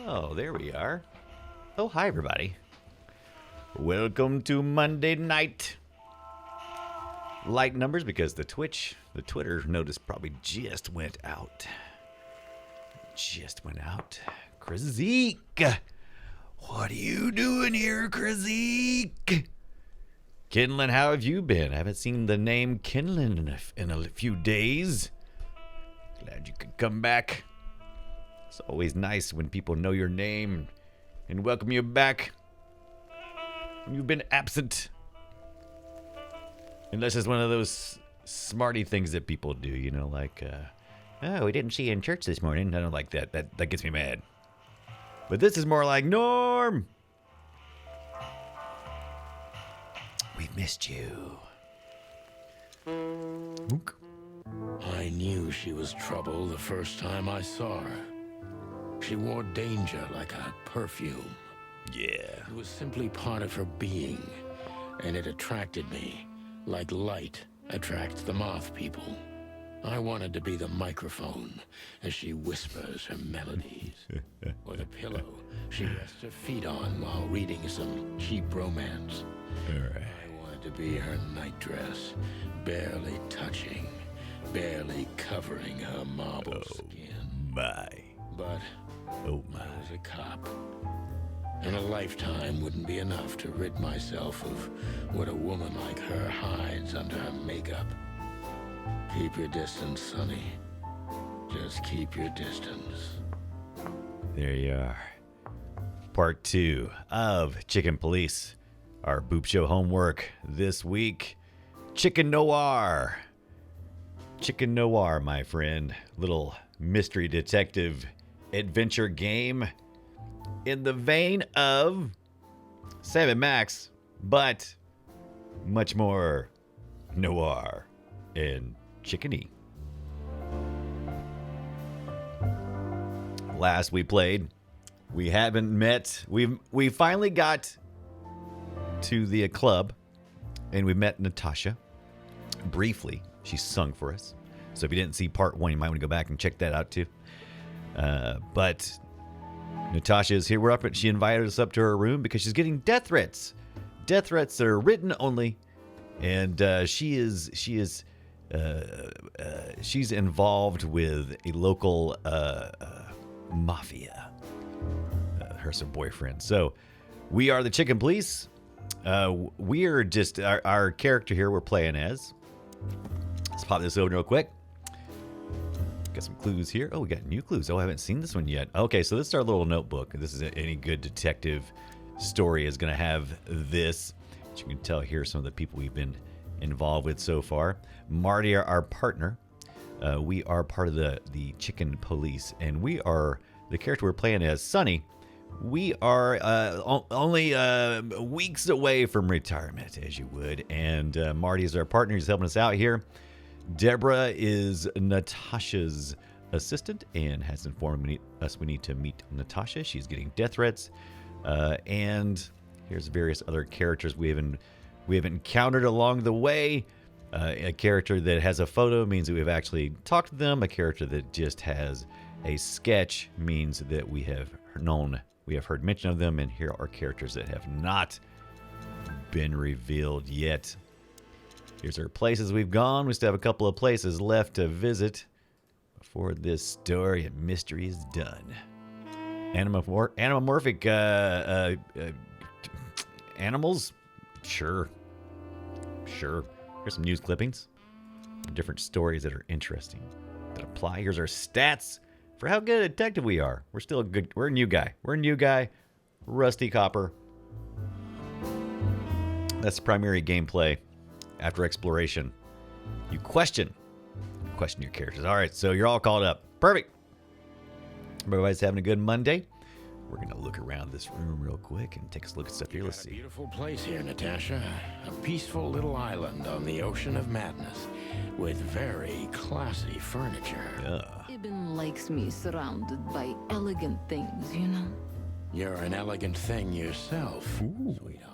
Oh, there we are. Oh, hi, everybody. Welcome to Monday night. Light numbers because the Twitter notice probably just went out. Krazik! What are you doing here, Krazik? Kinlan, how have you been? I haven't seen the name Kinlan in a few days. Glad you could come back. It's always nice when people know your name and welcome you back when you've been absent. Unless it's one of those smarty things that people do, you know, like, oh, we didn't see you in church this morning. I don't like that. That gets me mad. But this is more like, Norm! We've missed you. Mook. I knew she was trouble the first time I saw her. She wore danger like a perfume. Yeah. It was simply part of her being, and it attracted me, like light attracts the moth people. I wanted to be the microphone as she whispers her melodies, or the pillow she rests her feet on while reading some cheap romance. All right. I wanted to be her nightdress, barely touching, barely covering her marble skin. My. But Oh, my. I was a cop. And a lifetime wouldn't be enough to rid myself of what a woman like her hides under her makeup. Keep your distance, Sonny. Just keep your distance. There you are. Part 2 of Chicken Police. Our Boop Show homework this week. Chicken Noir. Chicken Noir, my friend. Little mystery detective adventure game in the vein of Sam & Max, but much more noir and chickeny. Last we played, we haven't met. We finally got to the club, and we met Natasha briefly. She sung for us. So if you didn't see part 1, you might want to go back and check that out too. But Natasha is here. She invited us up to her room because she's getting death threats. Death threats that are written only, and she's involved with a local mafia. Her some boyfriend. So we are the Chicken Police. We are just our character here. We're playing as. Let's pop this open real quick. Got some clues here. Oh, we got new clues. Oh, I haven't seen this one yet. Okay, so this is our little notebook. This is any good detective story is going to have this. As you can tell here, some of the people we've been involved with so far. Marty, our partner. We are part of the Chicken Police, and we are the character we're playing as Sonny. We are only weeks away from retirement, as you would, and Marty is our partner. He's helping us out here. Deborah is Natasha's assistant and has informed us we need to meet Natasha. She's getting death threats. And here's various other characters we have encountered along the way. A character that has a photo means that we've actually talked to them. A character that just has a sketch means that we have heard mention of them. And here are characters that have not been revealed yet. Here's our places we've gone. We still have a couple of places left to visit before this story and mystery is done. Anamorphic animals? Sure. Here's some news clippings. Different stories that are interesting that apply. Here's our stats for how good a detective we are. We're a new guy. Rusty Copper. That's the primary gameplay. After exploration, you question your characters. All right, so you're all called up. Perfect. Everybody's having a good Monday. We're going to look around this room real quick and take a look at stuff here. Let's see. Beautiful place here, Natasha. A peaceful little island on the ocean of madness with very classy furniture. Ibn likes me surrounded by elegant things, you know? You're an elegant thing yourself, sweetheart.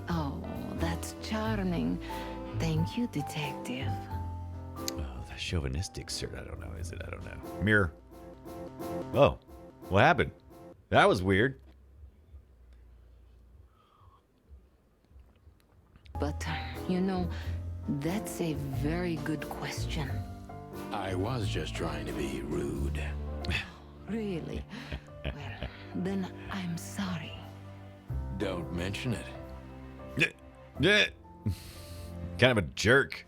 Oh, that's charming. Thank you, detective. Oh, the chauvinistic shirt. I don't know. Is it? I don't know. Mirror. Oh, what happened? That was weird. But, that's a very good question. I was just trying to be rude. Really? Well, then I'm sorry. Don't mention it. Yeah. Kind of a jerk.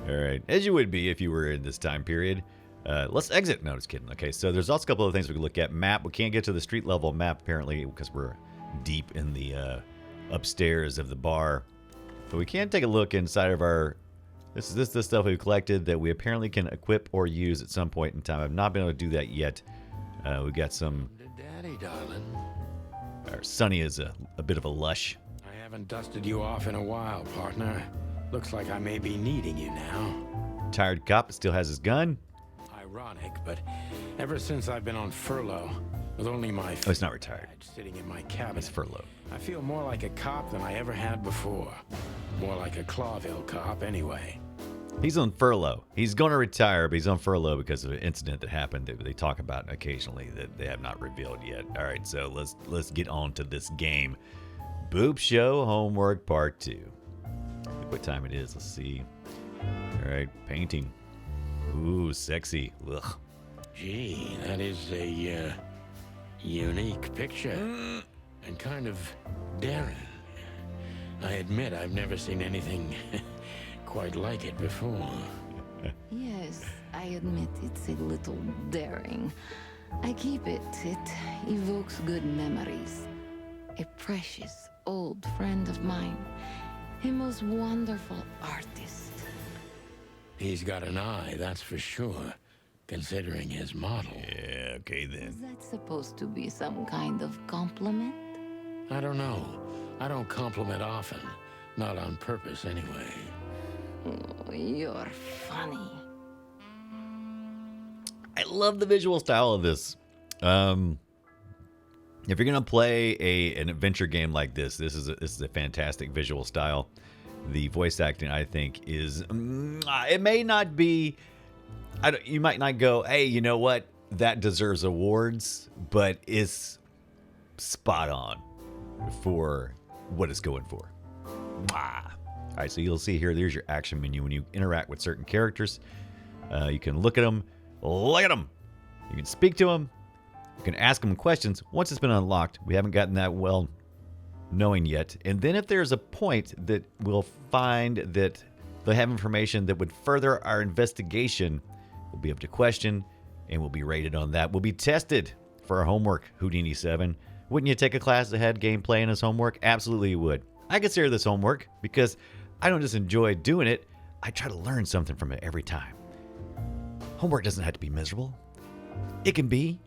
All right. As you would be if you were in this time period. Let's exit. No, just kidding. Okay, so there's also a couple of things we can look at. Map. We can't get to the street level map, apparently, because we're deep in the upstairs of the bar. But we can take a look inside of our... This is the stuff we've collected that we apparently can equip or use at some point in time. I've not been able to do that yet. We got some... Daddy, darling. Our Sonny is a bit of a lush. I haven't dusted you off in a while, partner. Looks like I may be needing you now. Tired cop still has his gun. Ironic, but ever since I've been on furlough, with only my Oh, he's not retired. sitting in my cabin, He's furloughed. I feel more like a cop than I ever had before. More like a Clawville cop, anyway. He's on furlough. He's going to retire, but he's on furlough because of an incident that happened that they talk about occasionally that they have not revealed yet. All right, so let's get on to this game. Boob Show Homework Part 2. Look what time it is. Let's see. All right, painting. Ooh, sexy. Ugh. Gee, that is a unique picture. And kind of daring. I admit I've never seen anything quite like it before. Yes, I admit it's a little daring. I keep it. It evokes good memories. A precious old friend of mine. A most wonderful artist. He's got an eye, that's for sure, considering his model. Yeah, okay Is then. that supposed to be some kind of compliment? I don't know. I don't compliment often. Not on purpose, anyway. Oh, you're funny. I love the visual style of this. If you're gonna play an adventure game like this, this is a fantastic visual style. The voice acting, I think, is it may not be. You might not go, hey, you know what? That deserves awards, but it's spot on for what it's going for. Mwah. All right, so you'll see here. There's your action menu when you interact with certain characters. You can look at them. Look at them. You can speak to them. You can ask them questions. Once it's been unlocked, we haven't gotten that well knowing yet. And then if there's a point that we'll find that they have information that would further our investigation, we'll be able to question and we'll be rated on that. We'll be tested for our homework, Houdini 7. Wouldn't you take a class that had gameplay in as homework? Absolutely you would. I consider this homework because I don't just enjoy doing it, I try to learn something from it every time. Homework doesn't have to be miserable. It can be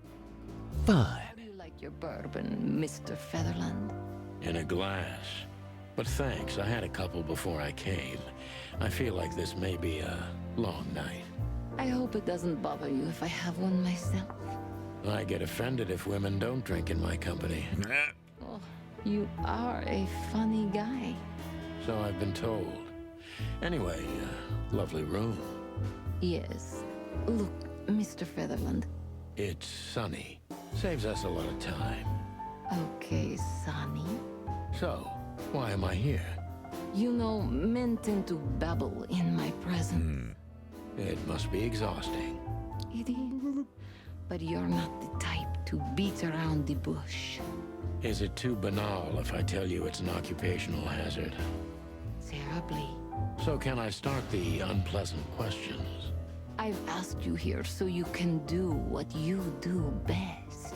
fun. How do you like your bourbon, Mr. Featherland? In a glass. But thanks, I had a couple before I came. I feel like this may be a long night. I hope it doesn't bother you if I have one myself. I get offended if women don't drink in my company. Oh, you are a funny guy. So I've been told. Anyway, lovely room. Yes. Look, Mr. Featherland. It's sunny. Saves us a lot of time. Okay, Sonny. So, why am I here? You know, men tend to babble in my presence. It must be exhausting. It is. But you're not the type to beat around the bush. Is it too banal if I tell you it's an occupational hazard? Terribly. So can I start the unpleasant questions? I've asked you here so you can do what you do best.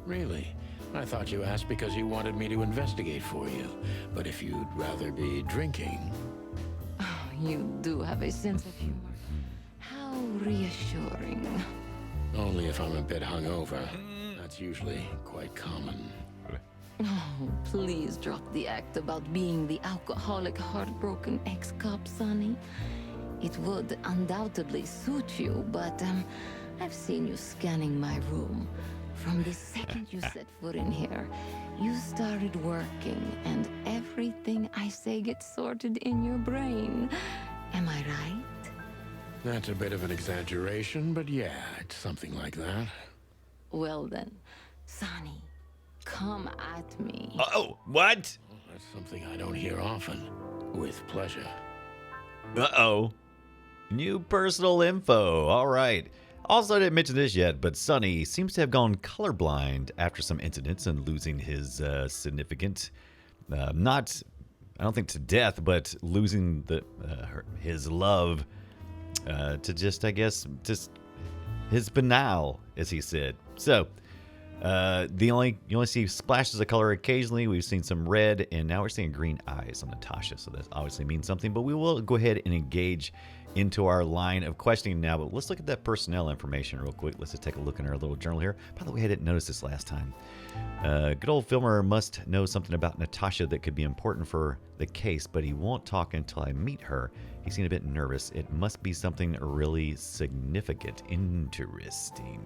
Really? I thought you asked because you wanted me to investigate for you. But if you'd rather be drinking... You do have a sense of humor. How reassuring. Only if I'm a bit hungover. That's usually quite common. Oh, please drop the act about being the alcoholic, heartbroken ex-cop, Sonny. It would undoubtedly suit you, but I've seen you scanning my room. From the second you set foot in here, you started working, and everything I say gets sorted in your brain. Am I right? That's a bit of an exaggeration, but yeah, it's something like that. Well then, Sonny, Come at me. Oh, what? That's something I don't hear often. With pleasure. Uh-oh. New personal info. All right. Also, I didn't mention this yet, but Sonny seems to have gone colorblind after some incidents and losing his significant, not, I don't think to death, but losing his love to just, I guess, just his banal, as he said. So, you only see splashes of color occasionally. We've seen some red, and now we're seeing green eyes on Natasha. So that obviously means something. But we will go ahead and engage into our line of questioning now. But let's look at that personnel information real quick. Let's just take a look in our little journal here. By the way, I didn't notice this last time. Good old filmer must know something about Natasha that could be important for the case, but he won't talk until I meet her. He seemed a bit nervous. It must be something really significant. Interesting.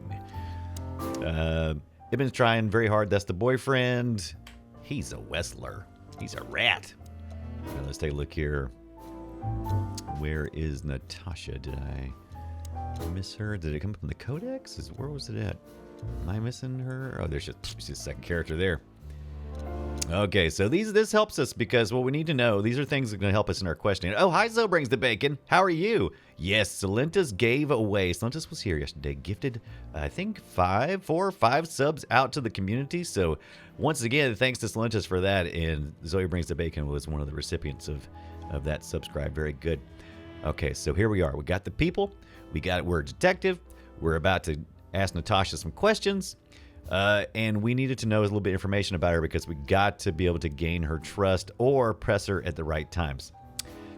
Ibben's trying very hard. That's the boyfriend. He's a Westler. He's a rat. Now let's take a look here. Where is Natasha? Did I miss her? Did it come from the codex? Where was it at? Am I missing her? Oh, there's just a second character there. Okay, so this helps us because what we need to know, these are things that are going to help us in our questioning. Oh, hi, Zo brings the bacon. How are you? Yes, Salentus gave away. Salentus was here yesterday, gifted, I think, 4 or 5 subs out to the community. So once again, thanks to Salentus for that. And Zoe brings the bacon was one of the recipients of that subscribe. Very good. Okay, so here we are. We got the people. We're a detective. We're about to ask Natasha some questions. And we needed to know a little bit of information about her because we got to be able to gain her trust or press her at the right times.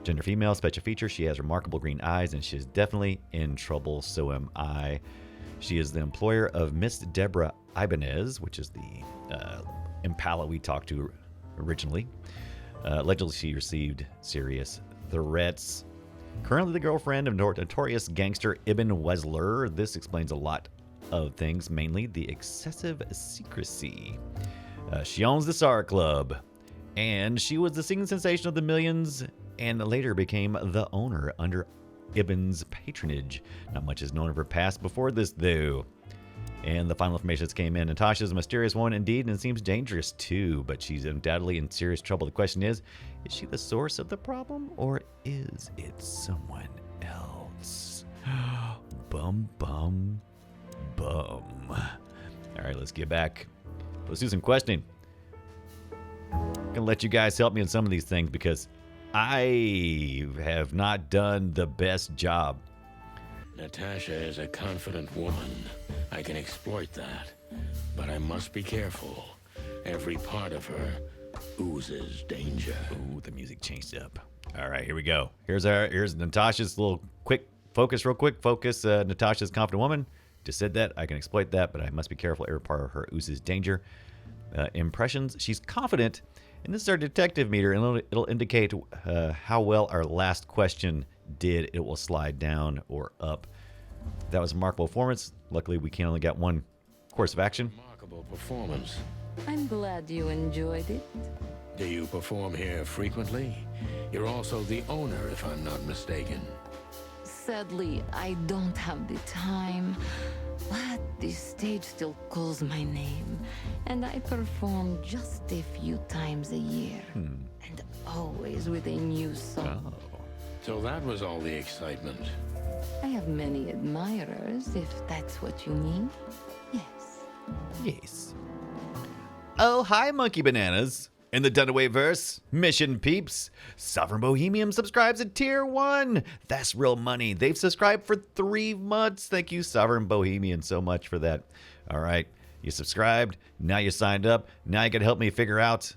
Gender female, special feature. She has remarkable green eyes and she is definitely in trouble. So am I. She is the employer of Miss Deborah Ibanez, which is the Impala we talked to originally. Allegedly, she received serious threats. Currently the girlfriend of notorious gangster Ibn Wesler. This explains a lot of things, mainly the excessive secrecy. She owns the SAR Club, and she was the singing sensation of the millions, and later became the owner under Ibn's patronage. Not much is known of her past before this, though. And the final information that came in: Natasha's a mysterious one indeed, and seems dangerous too, but she's undoubtedly in serious trouble. The question is she the source of the problem, or is it someone else? Bum, bum, bum. All right, let's get back. Let's do some questioning. I'm gonna let you guys help me in some of these things because I have not done the best job. Natasha is a confident woman. I can exploit that. But I must be careful. Every part of her oozes danger. Ooh, the music changed up. All right, here we go. Here's Natasha's little real quick focus. Natasha's a confident woman. Just said that. I can exploit that, but I must be careful. Every part of her oozes danger. Impressions. She's confident. And this is our detective meter, and it'll indicate how well our last question did. It will slide down or up. That was a remarkable performance. Luckily, we can only get one course of action. Remarkable performance. I'm glad you enjoyed it. Do you perform here frequently? You're also the owner, if I'm not mistaken. Sadly, I don't have the time, but the stage still calls my name, and I perform just a few times a year, and always with a new song. Oh. So that was all the excitement. I have many admirers, if that's what you mean. Yes. Yes. Oh, hi, Monkey Bananas. In the Dunaway verse, Mission Peeps, Sovereign Bohemian subscribes at Tier 1. That's real money. They've subscribed for 3 months. Thank you, Sovereign Bohemian, so much for that. All right, you subscribed. Now you signed up. Now you got to help me figure out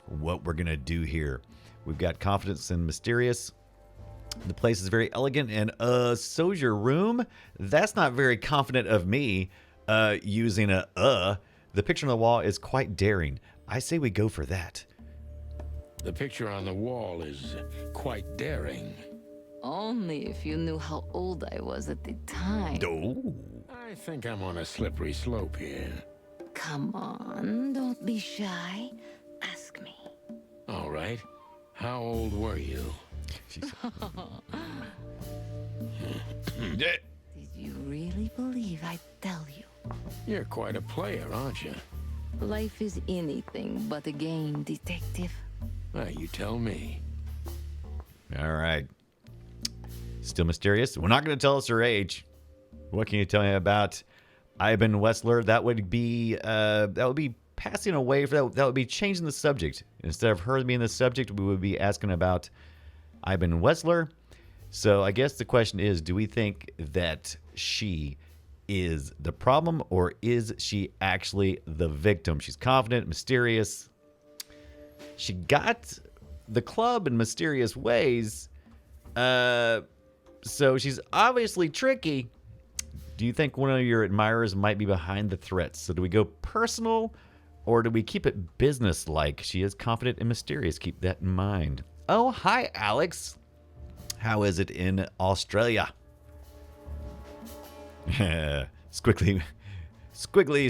what we're going to do here. We've got confidence and mysterious. The place is very elegant and a soldier room. That's not very confident of me using a. The picture on the wall is quite daring. I say we go for that. The picture on the wall is quite daring. Only if you knew how old I was at the time. Oh. I think I'm on a slippery slope here. Come on, don't be shy. Ask me. All right. How old were you? Did you really believe I'd tell you? You're quite a player, aren't you? Life is anything but a game, detective. Well, you tell me. All right. Still mysterious. We're not going to tell us her age. What can you tell me about Ivan Wessler? That would be passing away. That would be changing the subject. Instead of her being the subject, we would be asking about Ivan Wessler. So I guess the question is, do we think that she is the problem, or is she actually the victim? She's confident, mysterious. She got the club in mysterious ways. So she's obviously tricky. Do you think one of your admirers might be behind the threats? So do we go personal, or do we keep it business-like? She is confident and mysterious. Keep that in mind. Oh, hi, Alex. How is it in Australia? Squiggly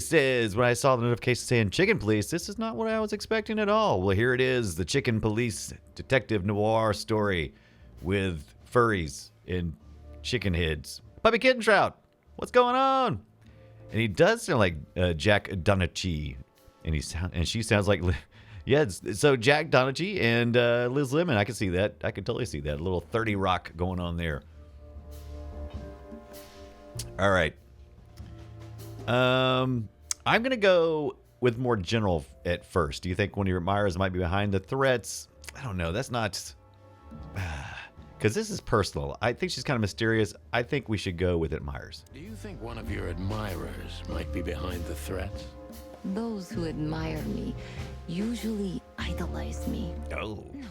says, when I saw the notification saying chicken police, this is not what I was expecting at all. Well, here it is, the chicken police detective noir story with furries and chicken heads. Puppy Kitten Trout, what's going on? And he does sound like Jack Donachie, and she sounds like, yeah. So Jack Donachie and Liz Lemon, I can see that. I can totally see that. A little 30 Rock going on there. All right. I'm going to go with more general at first. Do you think one of your admirers might be behind the threats? I don't know. That's not... Because this is personal. I think she's kind of mysterious. I think we should go with admirers. Do you think one of your admirers might be behind the threats? Those who admire me usually idolize me. Oh. No,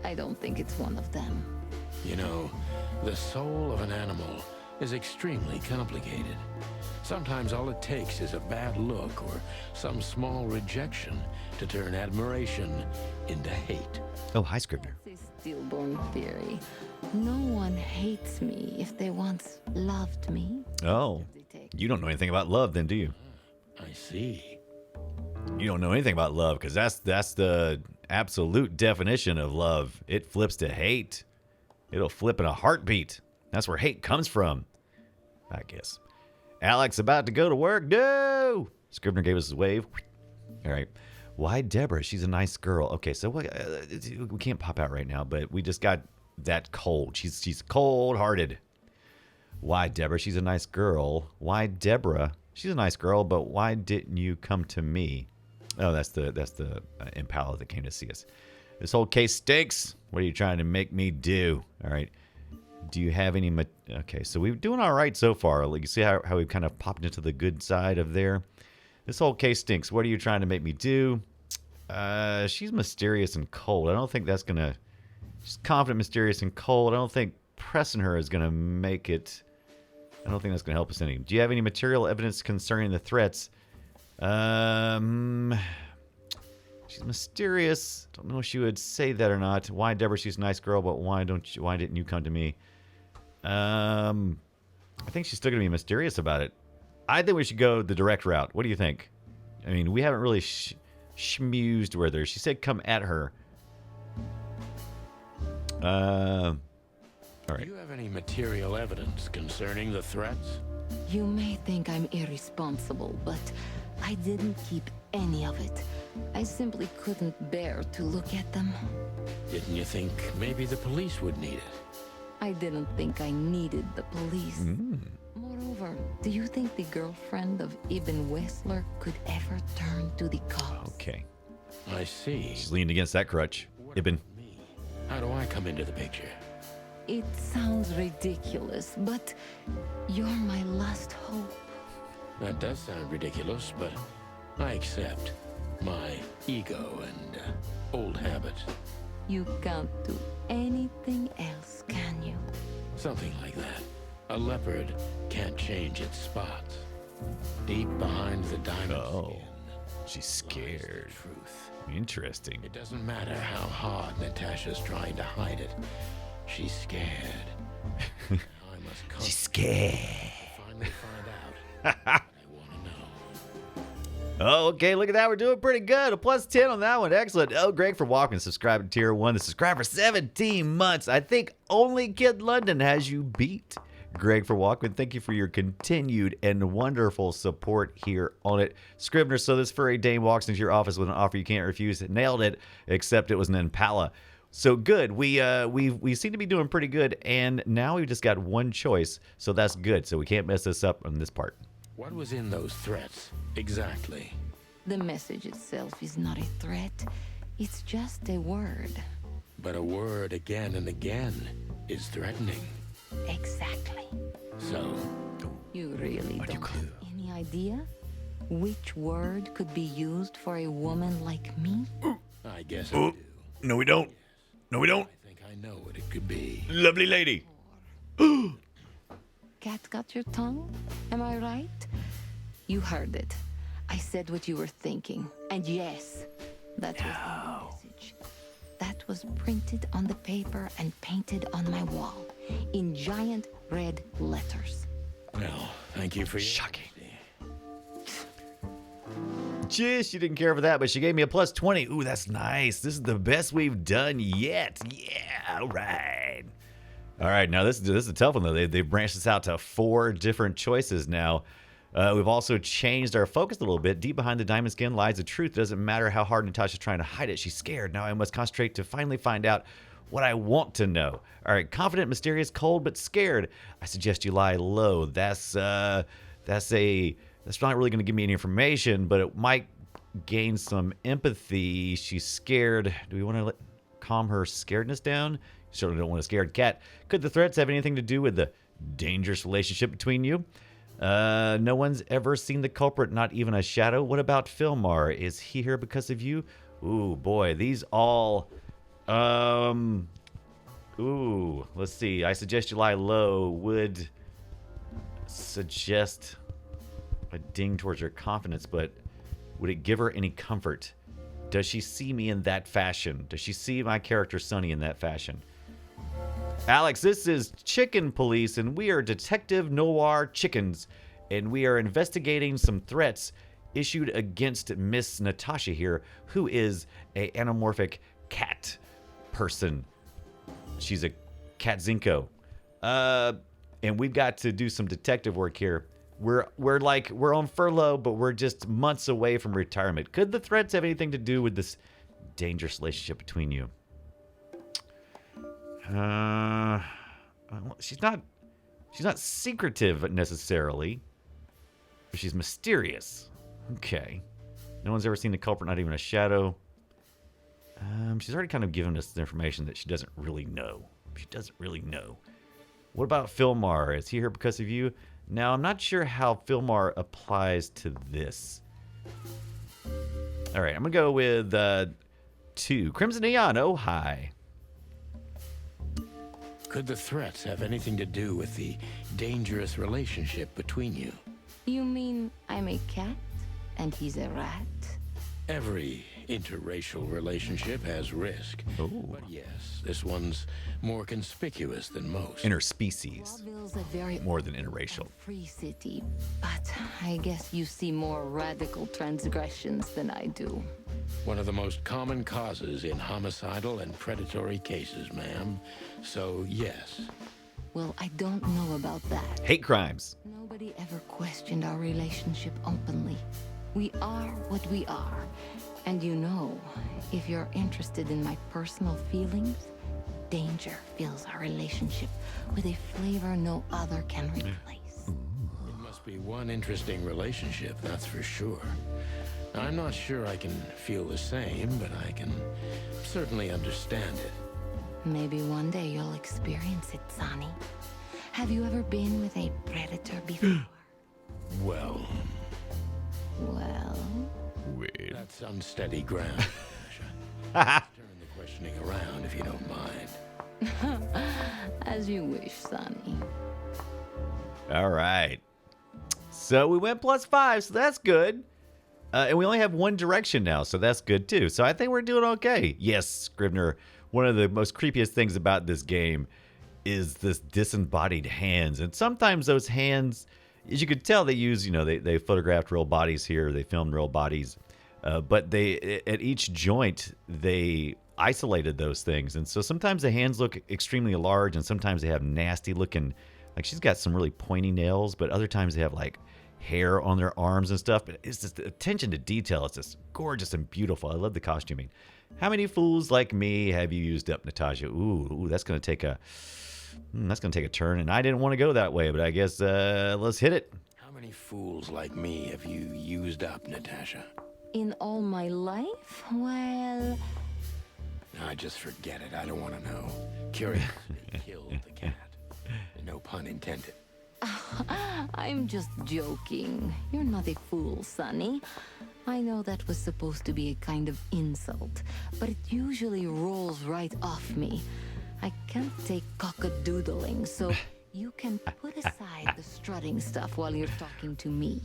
I don't think it's one of them. You know, the soul of an animal is extremely complicated. Sometimes all it takes is a bad look or some small rejection to turn admiration into hate. Oh, hi, Scribner. It's a stillborn theory. No one hates me if they once loved me. Oh. You don't know anything about love then, do you? I see. You don't know anything about love, because that's the absolute definition of love. It flips to hate. It'll flip in a heartbeat. That's where hate comes from, I guess. Alex, about to go to work? No! Scribner gave us his wave. All right. Why Deborah? She's a nice girl. Okay, so we can't pop out right now, but we just got that cold. She's cold-hearted. Why Deborah? She's a nice girl. Why Deborah? She's a nice girl, but why didn't you come to me? Oh, that's the Impala that came to see us. This whole case stinks. What are you trying to make me do? All right. Do you have any... Okay, so we're doing all right so far. Like, you see how we've kind of popped into the good side of there? This whole case stinks. What are you trying to make me do? She's mysterious and cold. I don't think that's going to... She's confident, mysterious, and cold. I don't think pressing her is going to make it... I don't think that's going to help us any. Do you have any material evidence concerning the threats? She's mysterious. Don't know if she would say that or not. Why, Deborah? She's a nice girl, but why didn't you come to me? I think she's still gonna be mysterious about it. I think we should go the direct route. What do you think? I mean, we haven't really schmoozed with her. She said, "Come at her." All right. Do you have any material evidence concerning the threats? You may think I'm irresponsible, but I didn't keep any of it. I simply couldn't bear to look at them. Didn't you think maybe the police would need it? I didn't think I needed the police. Moreover, do you think the girlfriend of Ibn Wessler could ever turn to the cops? Okay. I see. She's leaning against that crutch. Ibn. Me. How do I come into the picture? It sounds ridiculous, but you're my last hope. That does sound ridiculous, but I accept my ego and old habits. You can't do anything else, can you? Something like that. A leopard can't change its spots. Deep behind the diamond skin She's lies scared. the truth. Interesting. It doesn't matter how hard Natasha's trying to hide it. She's scared. I must She's scared. finally find out what I want to know. Oh, okay, look at that. We're doing pretty good. A plus 10 on that one. Excellent. Oh, Greg from Walkman, subscribe to Tier 1. The subscribe for 17 months. I think only Kid London has you beat. Greg for Walkman. Thank you for your continued and wonderful support here on it. Scribner, so this furry dame walks into your office with an offer you can't refuse. Nailed it, except it was an Impala. So good. We seem to be doing pretty good, and now we've just got one choice, so that's good. So we can't mess this up on this part. What was in those threats, exactly? The message itself is not a threat. It's just a word. But a word again and again is threatening. Exactly. So, You really don't have any idea which word could be used for a woman like me? I guess I do. No, we don't. No, we don't. I think I know what it could be. Lovely lady. Cat got your tongue? Am I right? You heard it. I said what you were thinking. And yes, that was the message. That was printed on the paper and painted on my wall in giant red letters. Well, thank you for your Shocking. Jeez, she didn't care for that, but she gave me a plus 20. Ooh, that's nice. This is the best we've done yet. Yeah, all right. All right, now this is a tough one, though. They've branched this out to 4 different choices now. We've also changed our focus a little bit. Deep behind the diamond skin lies the truth. It doesn't matter how hard Natasha's trying to hide it. She's scared. Now I must concentrate to finally find out what I want to know. All right, confident, mysterious, cold, but scared. I suggest you lie low. That's not really going to give me any information, but it might gain some empathy. She's scared. Do we want to calm her scaredness down? You certainly don't want a scared cat. Could the threats have anything to do with the dangerous relationship between you? No one's ever seen the culprit, not even a shadow. What about Filmar? Is he here because of you? Ooh, boy, these all... Ooh, let's see. I suggest you lie low. Would suggest a ding towards her confidence, but would it give her any comfort? Does she see me in that fashion? Does she see my character Sonny in that fashion? Alex, this is Chicken Police, and we are Detective Noir Chickens, and we are investigating some threats issued against Miss Natasha here, who is a anamorphic cat person. She's a cat Zinko. And we've got to do some detective work here. We're on furlough, but we're just months away from retirement. Could the threats have anything to do with this dangerous relationship between you? She's not secretive necessarily, but she's mysterious. Okay. No one's ever seen the culprit, not even a shadow. She's already kind of given us the information that she doesn't really know. She doesn't really know. What about Filmar? Is he here because of you? Now, I'm not sure how Filmar applies to this. All right, I'm going to go with 2. Crimson Neon, oh, hi. Could the threats have anything to do with the dangerous relationship between you? You mean I'm a cat and he's a rat? Every interracial relationship has risk. Ooh. But yes, this one's more conspicuous than most. Interspecies. Vaudeville's a very More than interracial. free city, but I guess you see more radical transgressions than I do. One of the most common causes in homicidal and predatory cases, ma'am. So, yes. Well, I don't know about that. Hate crimes. Nobody ever questioned our relationship openly. We are what we are. And you know, if you're interested in my personal feelings, danger fills our relationship with a flavor no other can replace. It must be one interesting relationship, that's for sure. I'm not sure I can feel the same, but I can certainly understand it. Maybe one day you'll experience it, Sonny. Have you ever been with a predator before? Well, Well, Wait. that's unsteady ground. Turn the questioning around if you don't mind. as you wish, Sonny. All right. So we went +5, so that's good. And we only have one direction now, so that's good too. So I think we're doing okay. Yes, Scribner, one of the most creepiest things about this game is this disembodied hands. And sometimes those hands, as you could tell, they use, they photographed real bodies here. They filmed real bodies. But they, at each joint, they isolated those things. And so sometimes the hands look extremely large, and sometimes they have nasty looking Like she's got some really pointy nails, but other times they have like hair on their arms and stuff. But it's just the attention to detail. It's just gorgeous and beautiful. I love the costuming. How many fools like me have you used up, Natasha? Ooh, that's gonna take a turn, and I didn't want to go that way, but I guess let's hit it. How many fools like me have you used up, Natasha? In all my life? Well, I just forget it. I don't want to know. Curiosity killed the cat. No pun intended. I'm just joking. You're not a fool, Sonny. I know that was supposed to be a kind of insult, but it usually rolls right off me. I can't take cock-a-doodling, so you can put aside the strutting stuff while you're talking to me.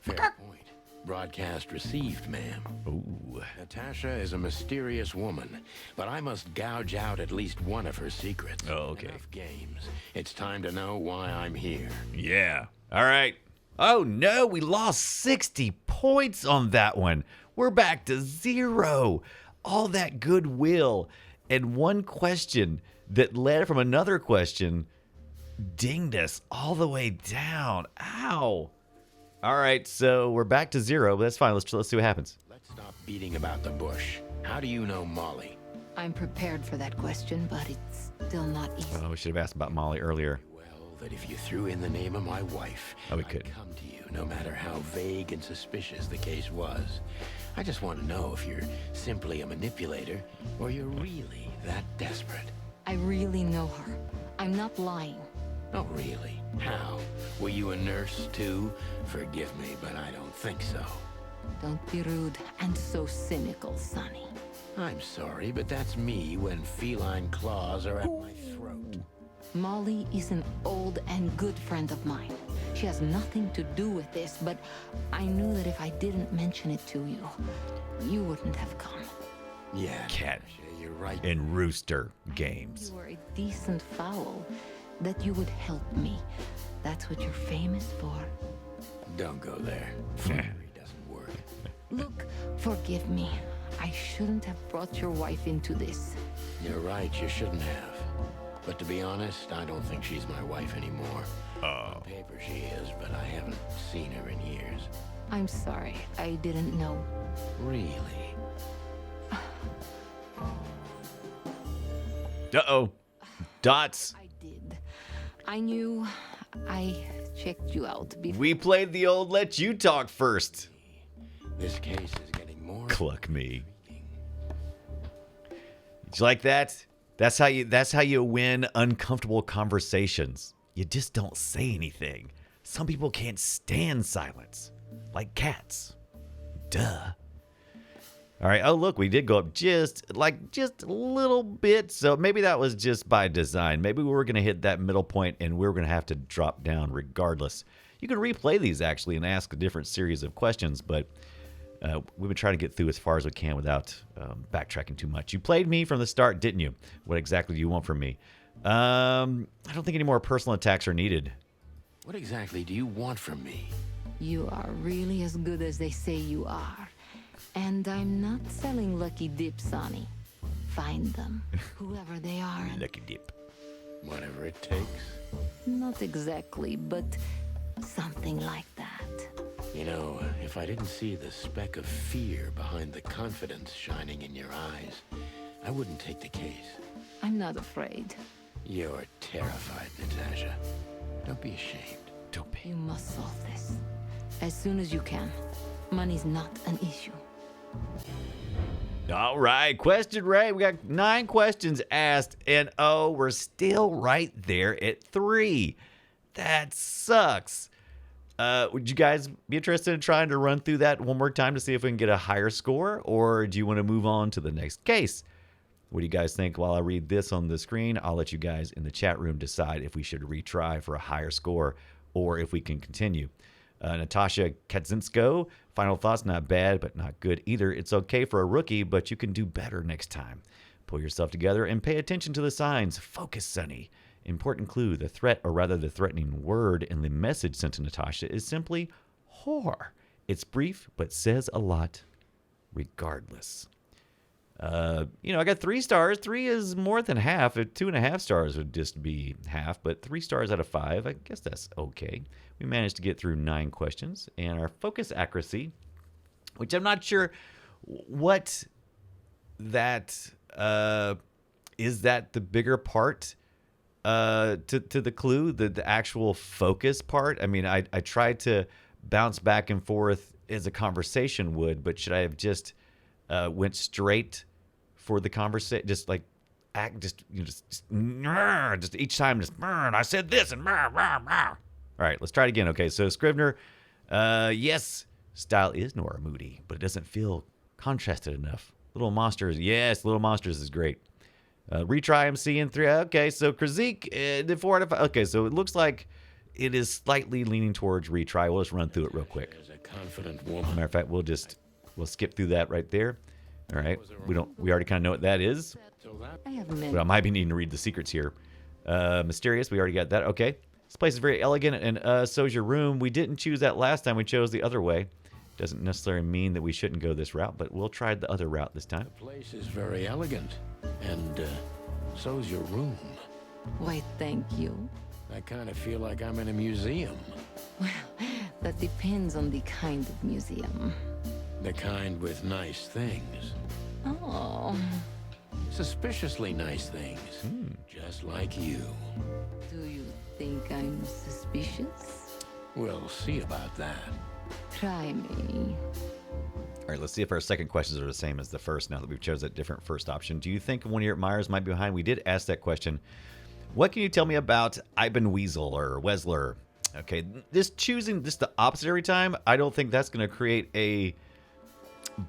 Fair point. Broadcast received, ma'am. Ooh. Natasha is a mysterious woman, but I must gouge out at least one of her secrets. Oh, okay. Enough games. It's time to know why I'm here. Yeah. All right. Oh, no. We lost 60 points on that one. We're back to 0. All that goodwill and one question that led from another question dinged us all the way down. Ow. All right. So we're back to 0. But that's fine. Let's see what happens. Let's stop beating about the bush. How do you know Molly? I'm prepared for that question, but it's still not easy. Oh, we should have asked about Molly earlier. Well, that if you threw in the name of my wife, Oh, we I'd could. come to you, no matter how vague and suspicious the case was. I just want to know if you're simply a manipulator, or you're really that desperate. I really know her. I'm not lying. Oh, really? How? Were you a nurse, too? Forgive me, but I don't think so. Don't be rude and so cynical, Sonny. I'm sorry, but that's me when feline claws are at my throat. Molly is an old and good friend of mine. She has nothing to do with this, but I knew that if I didn't mention it to you, you wouldn't have come. Yeah, Cat. Natasha, you're right. In Rooster Games. You were a decent fowl, that you would help me. That's what you're famous for. Don't go there. Flattery doesn't work. Look, forgive me. I shouldn't have brought your wife into this. You're right, you shouldn't have. But to be honest, I don't think she's my wife anymore. On paper she is, but I haven't seen her in years. I'm sorry, I didn't know. Really? Uh-oh. Dots. I did. I knew. I checked you out before. We played the old let you talk first. This case is getting more Cluck me. Did you like that? That's how you win uncomfortable conversations. You just don't say anything. Some people can't stand silence. Like cats. Duh. All right. Oh, look, we did go up just a little bit. So maybe that was just by design. Maybe we were going to hit that middle point and we were going to have to drop down regardless. You can replay these actually and ask a different series of questions, but we've been trying to get through as far as we can without backtracking too much. You played me from the start, didn't you? What exactly do you want from me? I don't think any more personal attacks are needed. What exactly do you want from me? You are really as good as they say you are. And I'm not selling lucky dips, Sonny. Find them, whoever they are. Lucky dip. Whatever it takes. Not exactly, but something like that. You know, if I didn't see the speck of fear behind the confidence shining in your eyes, I wouldn't take the case. I'm not afraid. You're terrified, Natasha. Don't be ashamed. Don't be. You must solve this. As soon as you can. Money's not an issue. All right, question right. We got 9 questions asked, and oh, we're still right there at 3. That sucks. Would you guys be interested in trying to run through that one more time to see if we can get a higher score, or do you want to move on to the next case? What do you guys think? While I read this on the screen, I'll let you guys in the chat room decide if we should retry for a higher score or if we can continue. Natasha Katzinsko, final thoughts, not bad, but not good either. It's okay for a rookie, but you can do better next time. Pull yourself together and pay attention to the signs. Focus, Sonny. Important clue, the threat, or rather the threatening word in the message sent to Natasha is simply whore. It's brief, but says a lot regardless. I got 3 stars. 3 is more than half. 2.5 stars would just be half, but 3 stars out of 5, I guess that's okay. We managed to get through 9 questions, and our focus accuracy, which I'm not sure what that is. That the bigger part to the clue, the actual focus part. I mean, I tried to bounce back and forth as a conversation would, but should I have just went straight for the conversation, just like act, just each time, just I said this and all right, let's try it again. Okay, so Scrivener, yes, style is Noir moody, but it doesn't feel contrasted enough. Little Monsters, yes, Little Monsters is great. Retry, I'm seeing 3. Okay, so Krazik did 4 out of 5. Okay, so it looks like it is slightly leaning towards retry. We'll just run through it real quick. As a confident woman. Matter of fact, we'll skip through that right there. All right, we already kind of know what that is, I have many. but I might be needing to read the secrets here. Mysterious, we already got that. Okay, this place is very elegant, and so's your room. We didn't choose that last time. We chose the other way. Doesn't necessarily mean that we shouldn't go this route, but we'll try the other route this time. The place is very elegant, and so's your room. Why, thank you. I kind of feel like I'm in a museum. Well, that depends on the kind of museum. The kind with nice things. Oh, Suspiciously nice things. Just like you. do you think I'm suspicious? We'll see about that. Try me. All right, let's see if our second questions are the same as the first now that we've chosen a different first option. Do you think one of your admirers might be behind? We did ask that question. What can you tell me about Ivan Weasel or Wesler? Okay, choosing this the opposite every time, I don't think that's going to create a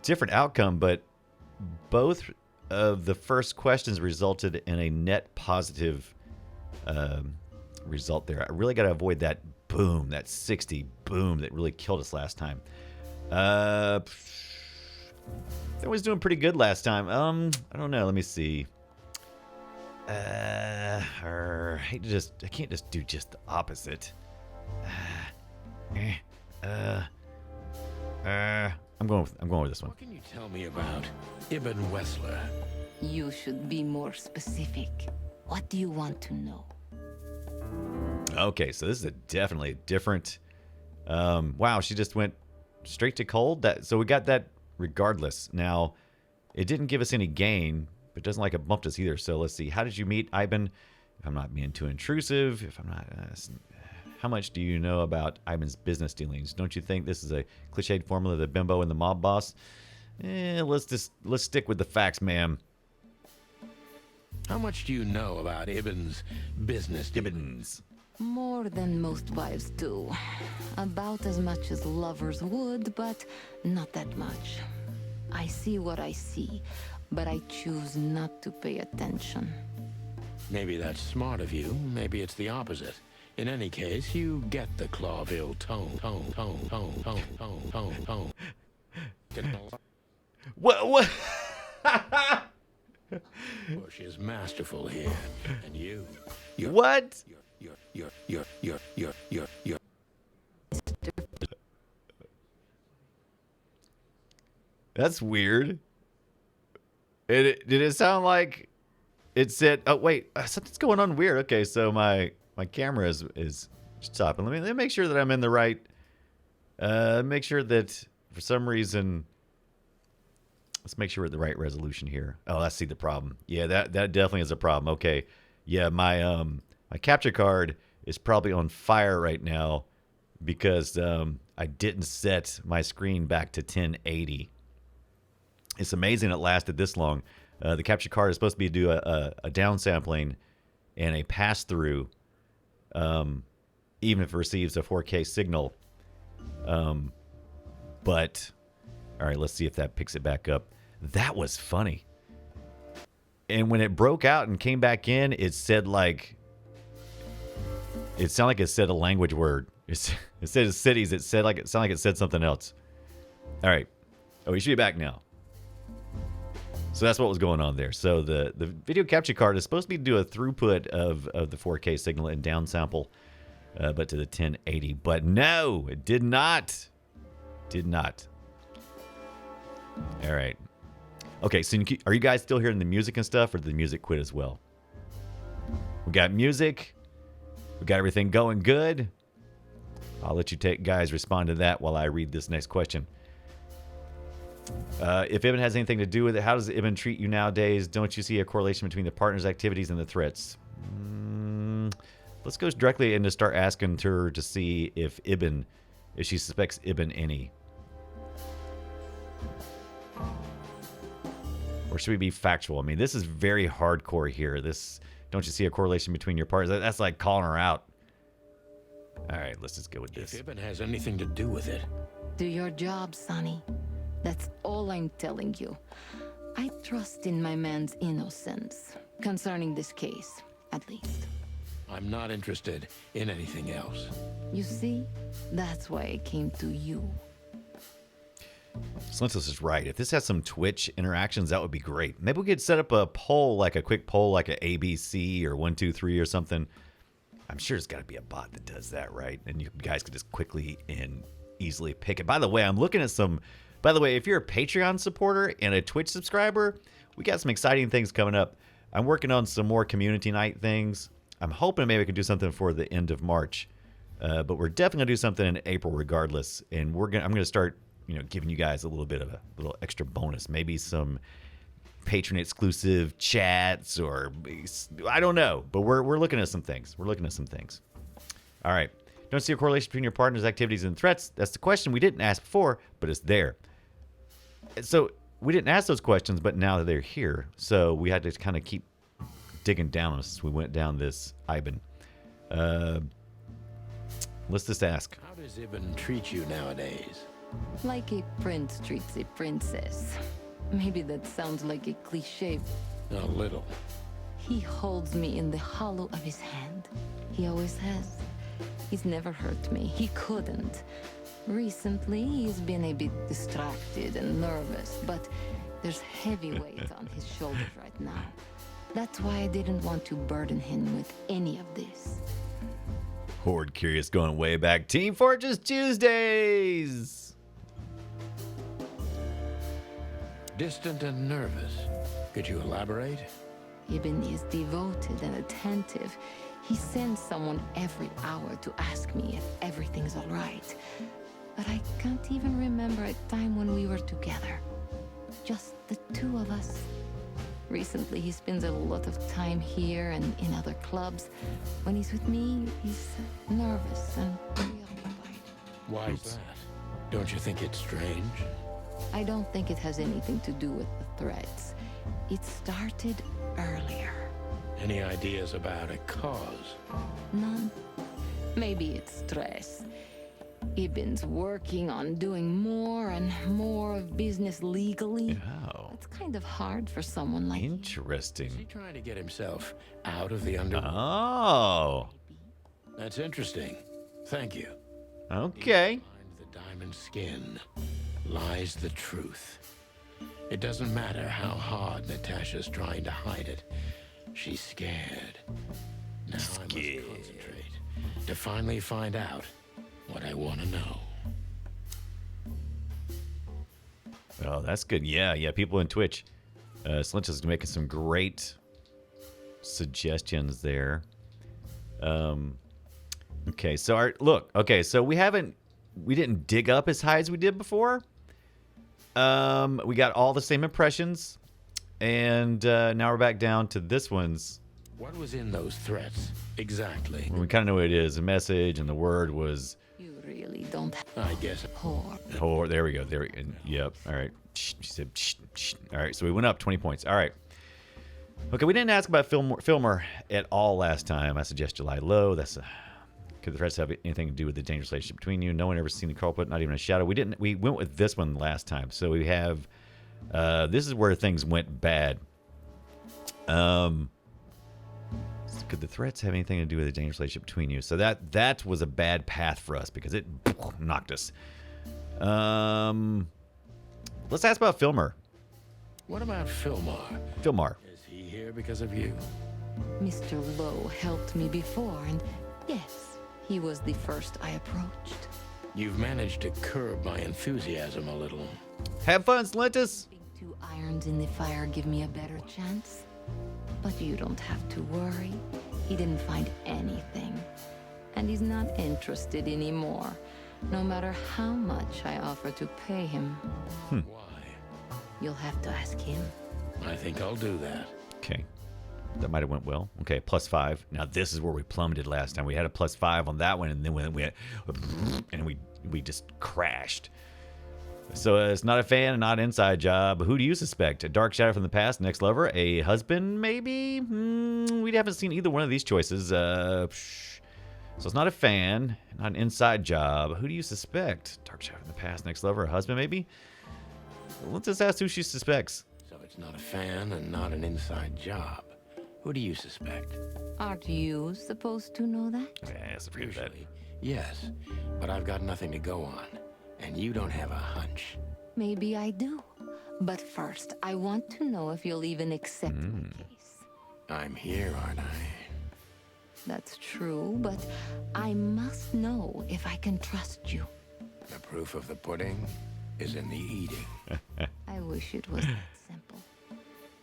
different outcome, but both of the first questions resulted in a net positive result there. I really got to avoid that boom, that 60 boom that really killed us last time. That was doing pretty good last time. I don't know. Let me see. I can't just do just the opposite. I'm going with this one. What can you tell me about Ibn Wessler? You should be more specific. What do you want to know? Okay, so this is definitely different. Wow, she just went straight to cold. So we got that regardless. Now, it didn't give us any gain, but it doesn't like it bumped us either. So let's see. How did you meet Ivan? If I'm not being too intrusive, if I'm not... how much do you know about Ivan's business dealings? Don't you think this is a cliched formula of the bimbo and the mob boss? Let's stick with the facts, ma'am. How much do you know about Ibn's business dealings? More than most wives do. About as much as lovers would, but not that much. I see what I see, but I choose not to pay attention. Maybe that's smart of you. Maybe it's the opposite. In any case, you get the Clawville tone. What? Bush is masterful here, and you're What? you're That's weird. Did it sound like it said? Oh wait, something's going on weird. Okay, so my camera is stopping. Let me make sure that I'm in the right. Make sure that for some reason. Let's make sure we're at the right resolution here. Oh, I see the problem. Yeah, that definitely is a problem. Okay, yeah, my capture card is probably on fire right now because I didn't set my screen back to 1080. It's amazing it lasted this long. The capture card is supposed to be do a downsampling and a pass through, even if it receives a 4K signal. But all right, let's see if that picks it back up. That was funny. And when it broke out and came back in, it said like, it sounded like it said a language word. It said cities. It sounded like it said something else. All right. Oh, we should be back now. So that's what was going on there. So the video capture card is supposed to be do a throughput of the 4K signal and downsample, but to the 1080. But no, it did not. Did not. All right. Okay, so are you guys still hearing the music and stuff, or did the music quit as well? We got music. We got everything going good. I'll let you guys respond to that while I read this next question. If Ibn has anything to do with it, how does Ibn treat you nowadays? Don't you see a correlation between the partner's activities and the threats? Let's go directly and just start asking her to see if she suspects Ibn any. Or should we be factual? I mean, this is very hardcore here. Don't you see a correlation between your partners? That's like calling her out. All right, let's just go with this. If Ibn has anything to do with it. Do your job, Sonny. That's all I'm telling you. I trust in my man's innocence. Concerning this case, at least. I'm not interested in anything else. You see? That's why I came to you. Slintos is right. If this has some Twitch interactions, that would be great. Maybe we could set up a poll, like a quick poll, like a ABC or 1, 2, 3 or something. I'm sure there's got to be a bot that does that, right? And you guys could just quickly and easily pick it. By the way, I'm looking at some... By the way, if you're a Patreon supporter and a Twitch subscriber, we got some exciting things coming up. I'm working on some more community night things. I'm hoping maybe we can do something for the end of March. But we're definitely going to do something in April regardless. And I'm going to start, giving you guys a little bit of a little extra bonus. Maybe some patron exclusive chats, or I don't know, but we're looking at some things. All right. Don't see a correlation between your partner's activities and threats. That's the question we didn't ask before, but it's there. So we didn't ask those questions, but now they're here. So we had to kind of keep digging down as we went down this Ibn. Let's just ask. How does Ibn treat you nowadays? Like a prince treats a princess. Maybe that sounds like a cliche. A little. He holds me in the hollow of his hand. He always has. He's never hurt me. He couldn't. Recently, he's been a bit distracted and nervous, but there's heavy weight on his shoulders right now. That's why I didn't want to burden him with any of this. Horde Curious going way back. Team Fortress Tuesdays! Distant and nervous. Could you elaborate? Ibn is devoted and attentive. He sends someone every hour to ask me if everything's all right. But I can't even remember a time when we were together. Just the two of us. Recently, he spends a lot of time here and in other clubs. When he's with me, he's nervous and preoccupied. Why is that? Don't you think it's strange? I don't think it has anything to do with the threats. It started earlier. Any ideas about a cause? None. Maybe it's stress. Ibn's working on doing more and more of business legally. Oh. It's kind of hard for someone like you. Interesting. Is he trying to get himself out of the underworld? Oh. That's interesting. Thank you. Okay. Behind the diamond skin lies the truth. It doesn't matter how hard Natasha's trying to hide it. She's scared. Now I must concentrate to finally find out what I want to know. Oh, that's good. Yeah. People in Twitch. Slinch is making some great suggestions there. Okay, so so we didn't dig up as high as we did before. We got all the same impressions, and now we're back down to this one's. What was in those threats exactly? We kind of know what it is. The message and the word was. You really don't have I guess. Oh, there we go. Yep. All right. She said. All right. So we went up 20 points. All right. Okay. We didn't ask about Filmer at all last time. I suggest you lie low. Could the threats have anything to do with the dangerous relationship between you? No one ever seen the culprit. Not even a shadow. We went with this one last time. So we have. This is where things went bad. Could the threats have anything to do with the dangerous relationship between you? So that was a bad path for us because it knocked us. Let's ask about Filmer. What about Filmar? Filmar. Is he here because of you? Mr. Lowe helped me before, and yes, he was the first I approached. You've managed to curb my enthusiasm a little. Have fun, Slintus. Two iron irons in the fire give me a better chance. But you don't have to worry. He didn't find anything. And he's not interested anymore, no matter how much I offer to pay him. Why? You'll have to ask him. I think I'll do that. Okay. That might have went well. Okay, +5. Now this is where we plummeted last time. We had a +5 on that one, and then we just crashed. So it's not a fan and not an inside job. Who do you suspect? A dark shadow from the past, next lover, a husband, maybe? We haven't seen either one of these choices. So it's not a fan, not an inside job. Who do you suspect? Dark shadow from the past, next lover, a husband, maybe? Let's just ask who she suspects. So it's not a fan and not an inside job. Who do you suspect? Aren't you supposed to know that? Yes, I forget that. Usually, yes, but I've got nothing to go on, and you don't have a hunch. Maybe I do. But first, I want to know if you'll even accept my case. I'm here, aren't I? That's true, but I must know if I can trust you. The proof of the pudding is in the eating. I wish it was that simple.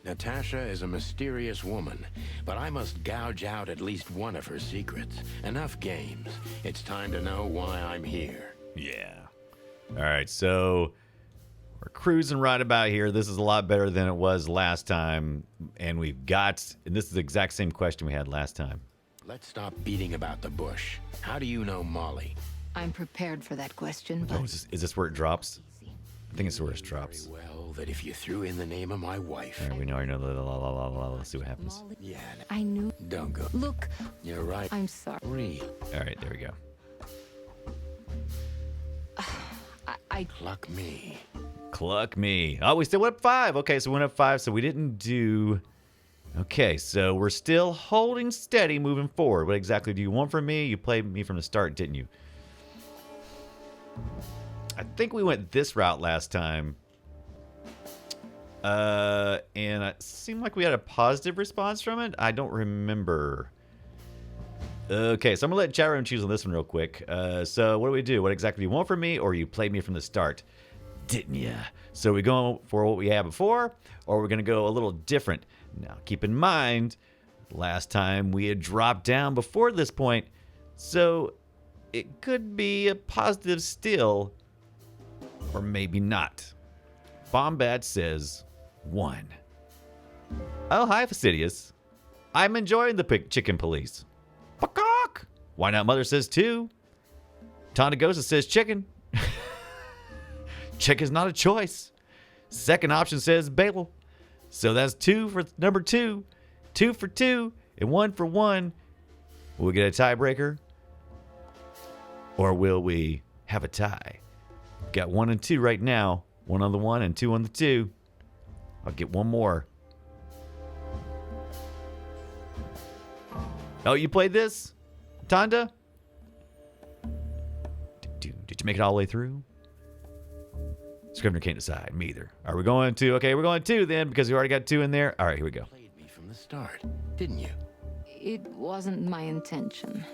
Natasha is a mysterious woman, but I must gouge out at least one of her secrets. Enough games. It's time to know why I'm here. Yeah. All right, so we're cruising right about here. This is a lot better than it was last time. And this is the exact same question we had last time. Let's stop beating about the bush. How do you know Molly? I'm prepared for that question, but... Oh, is this where it drops? I think it's where it drops. Very well, that if you threw in the name of my wife... All right, we know. Let's see what happens. Yeah, I knew... don't go. Look, You're right. I'm sorry. All right, there we go. I Cluck me. Cluck me. Oh, we still went up 5. Okay, so we went up 5, so we didn't do... Okay, so we're still holding steady moving forward. What exactly do you want from me? You played me from the start, didn't you? I think we went this route last time. And it seemed like we had a positive response from it. I don't remember. Okay, so I'm going to let chat room choose on this one real quick. So what do we do? What exactly do you want from me? Or you played me from the start? Didn't ya? So we going for what we had before? Or we're going to go a little different? Now, keep in mind, last time we had dropped down before this point. So it could be a positive still. Or maybe not. Bombad says 1. Oh, hi, Fastidious. I'm enjoying the chicken police. Pakak! Why Not Mother says 2. Tondagosa says chicken. Chicken's not a choice. Second option says bagel. So that's 2 for number 2. 2 for 2 and 1 for 1. Will we get a tiebreaker? Or will we have a tie? Got 1 and 2 right now. 1 on the 1 and 2 on the 2. I'll get one more. Oh, you played this, Tonda? Did you make it all the way through? Scrivener can't decide. Me either. Are we going to? Okay, we're going 2 then because we already got 2 in there. All right, here we go. Played me from the start, didn't you? It wasn't my intention.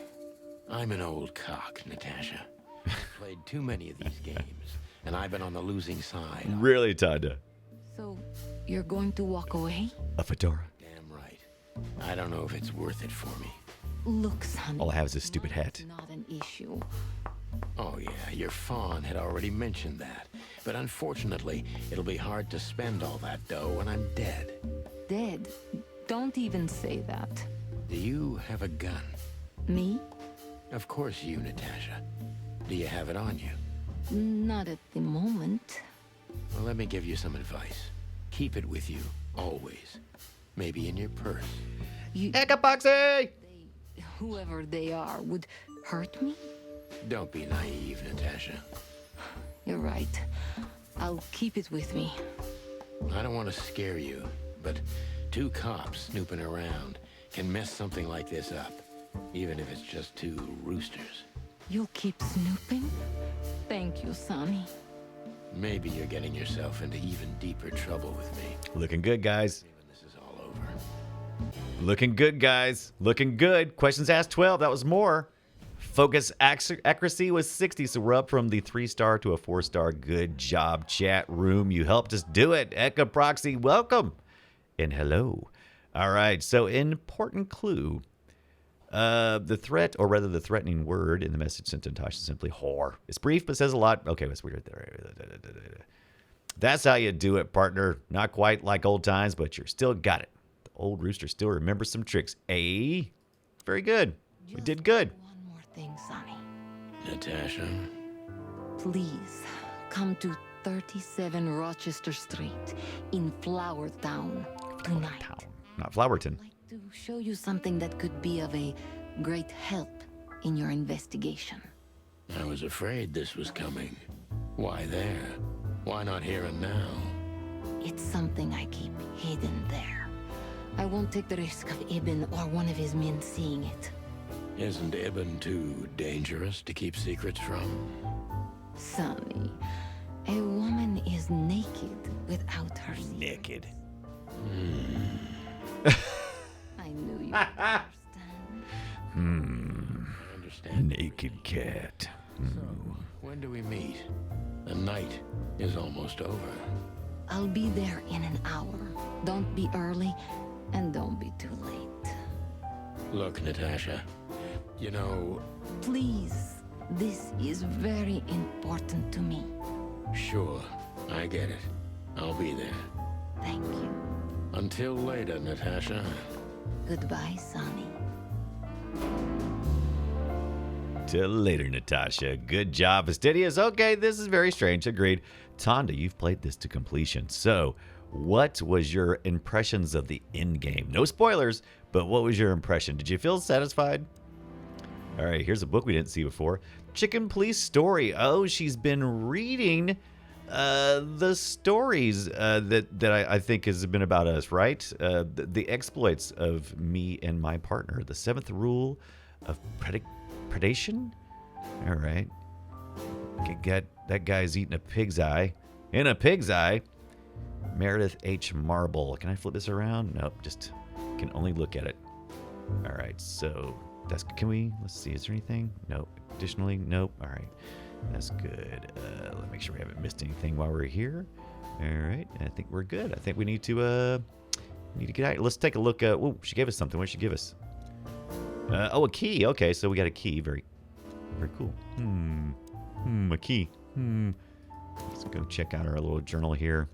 I'm an old cock, Natasha. I've played too many of these games, and I've been on the losing side. Really, Tonda? So, you're going to walk away? A fedora. Damn right. I don't know if it's worth it for me. Look, son. All I have is a stupid hat. Not an issue. Oh yeah, your fawn had already mentioned that. But unfortunately, it'll be hard to spend all that dough when I'm dead. Dead? Don't even say that. Do you have a gun? Me? Of course you, Natasha. Do you have it on you? Not at the moment. Well, let me give you some advice. Keep it with you, always. Maybe in your purse. Ekapoxy! Whoever they are would hurt me? Don't be naive, Natasha. You're right. I'll keep it with me. I don't want to scare you, but 2 cops snooping around can mess something like this up, even if it's just 2 roosters. You'll keep snooping? Thank you, Sonny. Maybe you're getting yourself into even deeper trouble with me. Looking good, guys. When this is all over. Looking good, guys. Looking good. Questions asked 12. That was more. Focus accuracy was 60, so we're up from the 3-star to a 4-star. Good job, chat room. You helped us do it. Eka Proxy, welcome. And hello. All right, so important clue. The threat, or rather the threatening word in the message sent to Natasha is simply whore. It's brief, but says a lot. Okay, that's weird. That's how you do it, partner. Not quite like old times, but you're still got it. The old rooster still remembers some tricks. Very good. We did good. One more thing, Sonny. Natasha, Please come to 37 Rochester Street in Flower Town tonight. Not Flowerton. I'd like to show you something that could be of a great help in your investigation. I was afraid this was coming. Why there? Why not here and now? It's something I keep hidden there. I won't take the risk of Ibn or one of his men seeing it. Isn't Ibn too dangerous to keep secrets from? Sonny, a woman is naked without her secret. Naked. I knew you would understand. I understand. Naked cat. So, when do we meet? The night is almost over. I'll be there in an hour. Don't be early, and don't be too late. Look, Natasha, you know, Please, this is very important to me. sure, I get it. I'll be there. Thank you. Until later, Natasha. Goodbye, Sonny. Till later, Natasha. Good job, Fastidious. Okay, this is very strange. Agreed. Tonda, you've played this to completion. So, what was your impressions of the end game? No spoilers, but what was your impression? Did you feel satisfied? All right, here's a book we didn't see before. Chicken Police Story. Oh, she's been reading the stories that I think has been about us, right? The exploits of me and my partner. The 7th rule of predation? All right. That guy's eating a pig's eye. In a pig's eye. Meredith H. Marble. Can I flip this around? Nope, just can only look at it. All right, so let's see, is there anything? Nope. Additionally, nope. All right, that's good. Let me make sure we haven't missed anything while we're here. All right, I think we're good. I think we need to get out. Let's take a look. Oh, she gave us something. What did she give us? A key. Okay, so we got a key. Very, very cool. A key. Let's go check out our little journal here.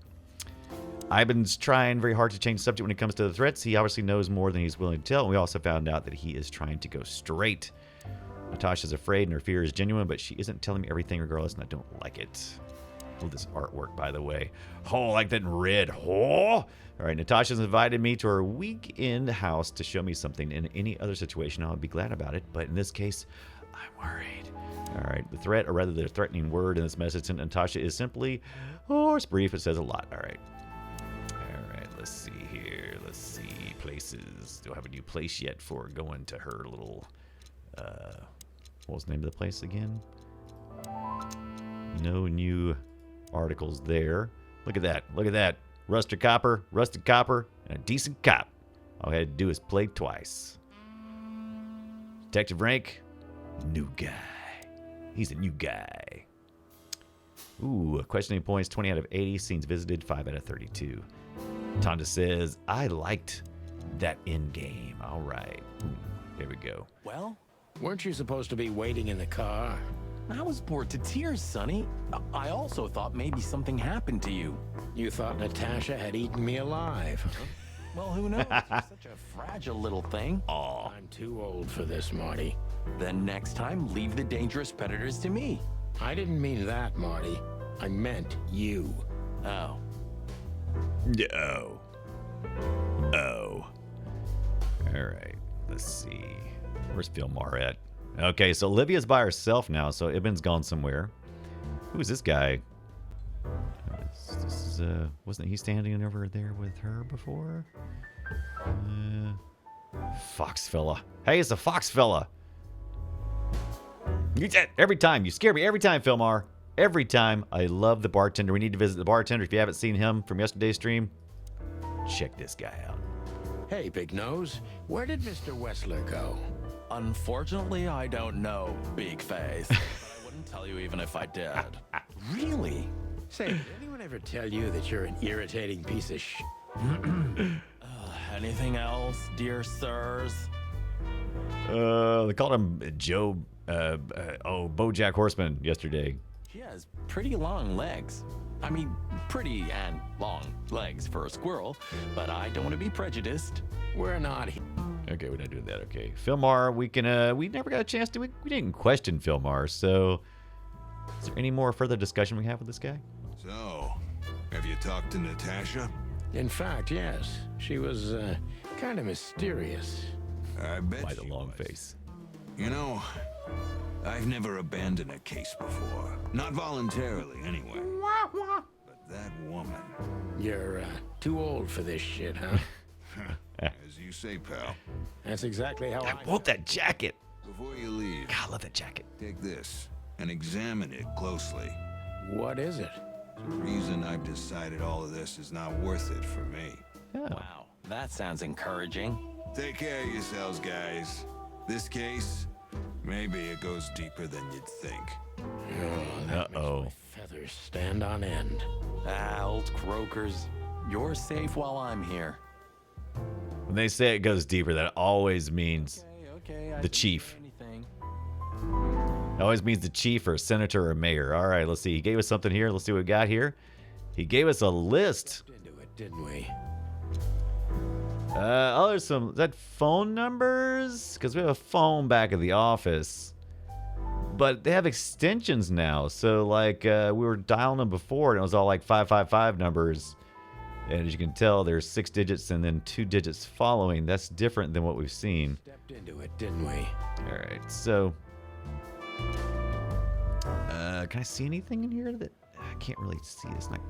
Ivan's trying very hard to change the subject when it comes to the threats. He obviously knows more than he's willing to tell. And we also found out that he is trying to go straight. Natasha's afraid and her fear is genuine, but she isn't telling me everything regardless, and I don't like it. Oh, this artwork, by the way. Oh, I like that in red. Oh! All right, Natasha's invited me to her weekend house to show me something. In any other situation, I would be glad about it, but in this case, I'm worried. All right, the threat, or rather the threatening word in this message to Natasha is simply, it's brief, it says a lot. All right, let's see here. Let's see, places. Don't have a new place yet for going to her little, what was the name of the place again? No new articles there. Look at that. Rusted copper, and a decent cop. All I had to do is play twice. Detective rank, new guy. He's a new guy. Ooh, questioning points, 20 out of 80. Scenes visited, 5 out of 32. Tonda says, I liked that end game. All right. Here we go. Well, Weren't you supposed to be waiting in the car? I was bored to tears, Sonny. I also thought maybe something happened to you. You thought Natasha had eaten me alive. Well, who knows? You're such a fragile little thing. I'm too old for this, Marty. Then next time, leave the dangerous predators to me. I didn't mean that, Marty. I meant you. Oh. No. Oh. All right. Let's see. Where's Philmar at? Okay, so Olivia's by herself now, so Ibn's gone somewhere. Who's this guy? This is, wasn't he standing over there with her before? Fox fella. Hey, it's a fox fella. Every time. You scare me every time, Philmar. Every time. I love the bartender. We need to visit the bartender. If you haven't seen him from yesterday's stream, check this guy out. Hey, Big Nose, where did Mr. Wessler go? Unfortunately, I don't know, big face. But I wouldn't tell you even if I did. Really? Say, did anyone ever tell you that you're an irritating piece of sh... Anything else, dear sirs? They called him Joe, BoJack Horseman yesterday. She has pretty long legs. I mean, pretty and long legs for a squirrel, but I don't want to be prejudiced. We're not... Okay, we're not doing that. Okay, Philmar, we never got a chance to. We didn't question Philmar. So, is there any more further discussion we have with this guy? So, have you talked to Natasha? In fact, yes. She was, kind of mysterious. I bet By the she long was. face. You know, I've never abandoned a case before. Not voluntarily, anyway. But that woman... You're, too old for this shit, huh? As you say, pal. That's exactly how I want that jacket. Before you leave, God, I love that jacket. take this and examine it closely. What is it? It's the reason I've decided all of this is not worth it for me. Oh. Wow, that sounds encouraging. Take care of yourselves, guys. This case, maybe it goes deeper than you'd think. Oh, that Uh-oh. makes my feathers stand on end. Old croakers, you're safe while I'm here. When they say it goes deeper, that always means Okay, The I didn't say chief. anything. it always means the chief or senator or mayor. All right, let's see. He gave us something here. Let's see what we got here. He gave us a list. Into it, didn't we? There's some. Is that phone numbers? Because we have a phone back at the office. But they have extensions now. So, like, we were dialing them before, and it was all like 555 numbers. And as you can tell, there's 6 digits and then 2 digits following. That's different than what we've seen. Stepped into it, didn't we? All right, so... can I see anything in here that... I can't really see. It's not...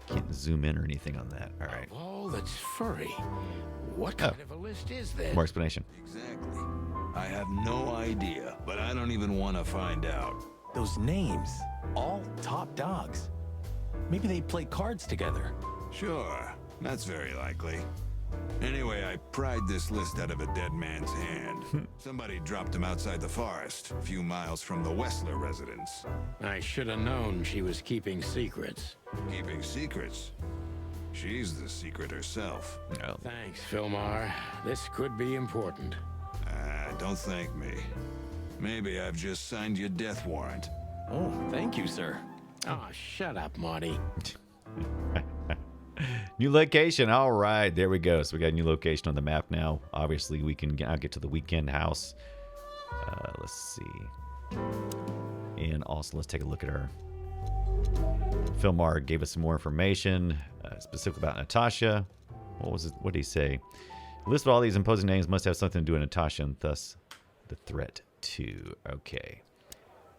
Can't zoom in or anything on that. All right. Of all that's furry, what kind of a list is this? More explanation. Exactly. I have no idea, but I don't even want to find out. Those names, all top dogs. Maybe they play cards together. Sure, that's very likely. Anyway, I pried this list out of a dead man's hand. Somebody dropped him outside the forest, a few miles from the Wessler residence. I should have known she was keeping secrets. Keeping secrets. She's the secret herself. No. Thanks, Philmar. This could be important. Don't thank me. Maybe I've just signed your death warrant. Oh, thank you, sir. Oh, shut up, Marty. New location. All right, there we go. So we got a new location on the map now. Obviously, we can I'll get to the weekend house. Let's see. And also, let's take a look at our... Philmar gave us some more information, specifically about Natasha. What was it? What did he say? The list of all these imposing names must have something to do with Natasha, and thus the threat too. Okay.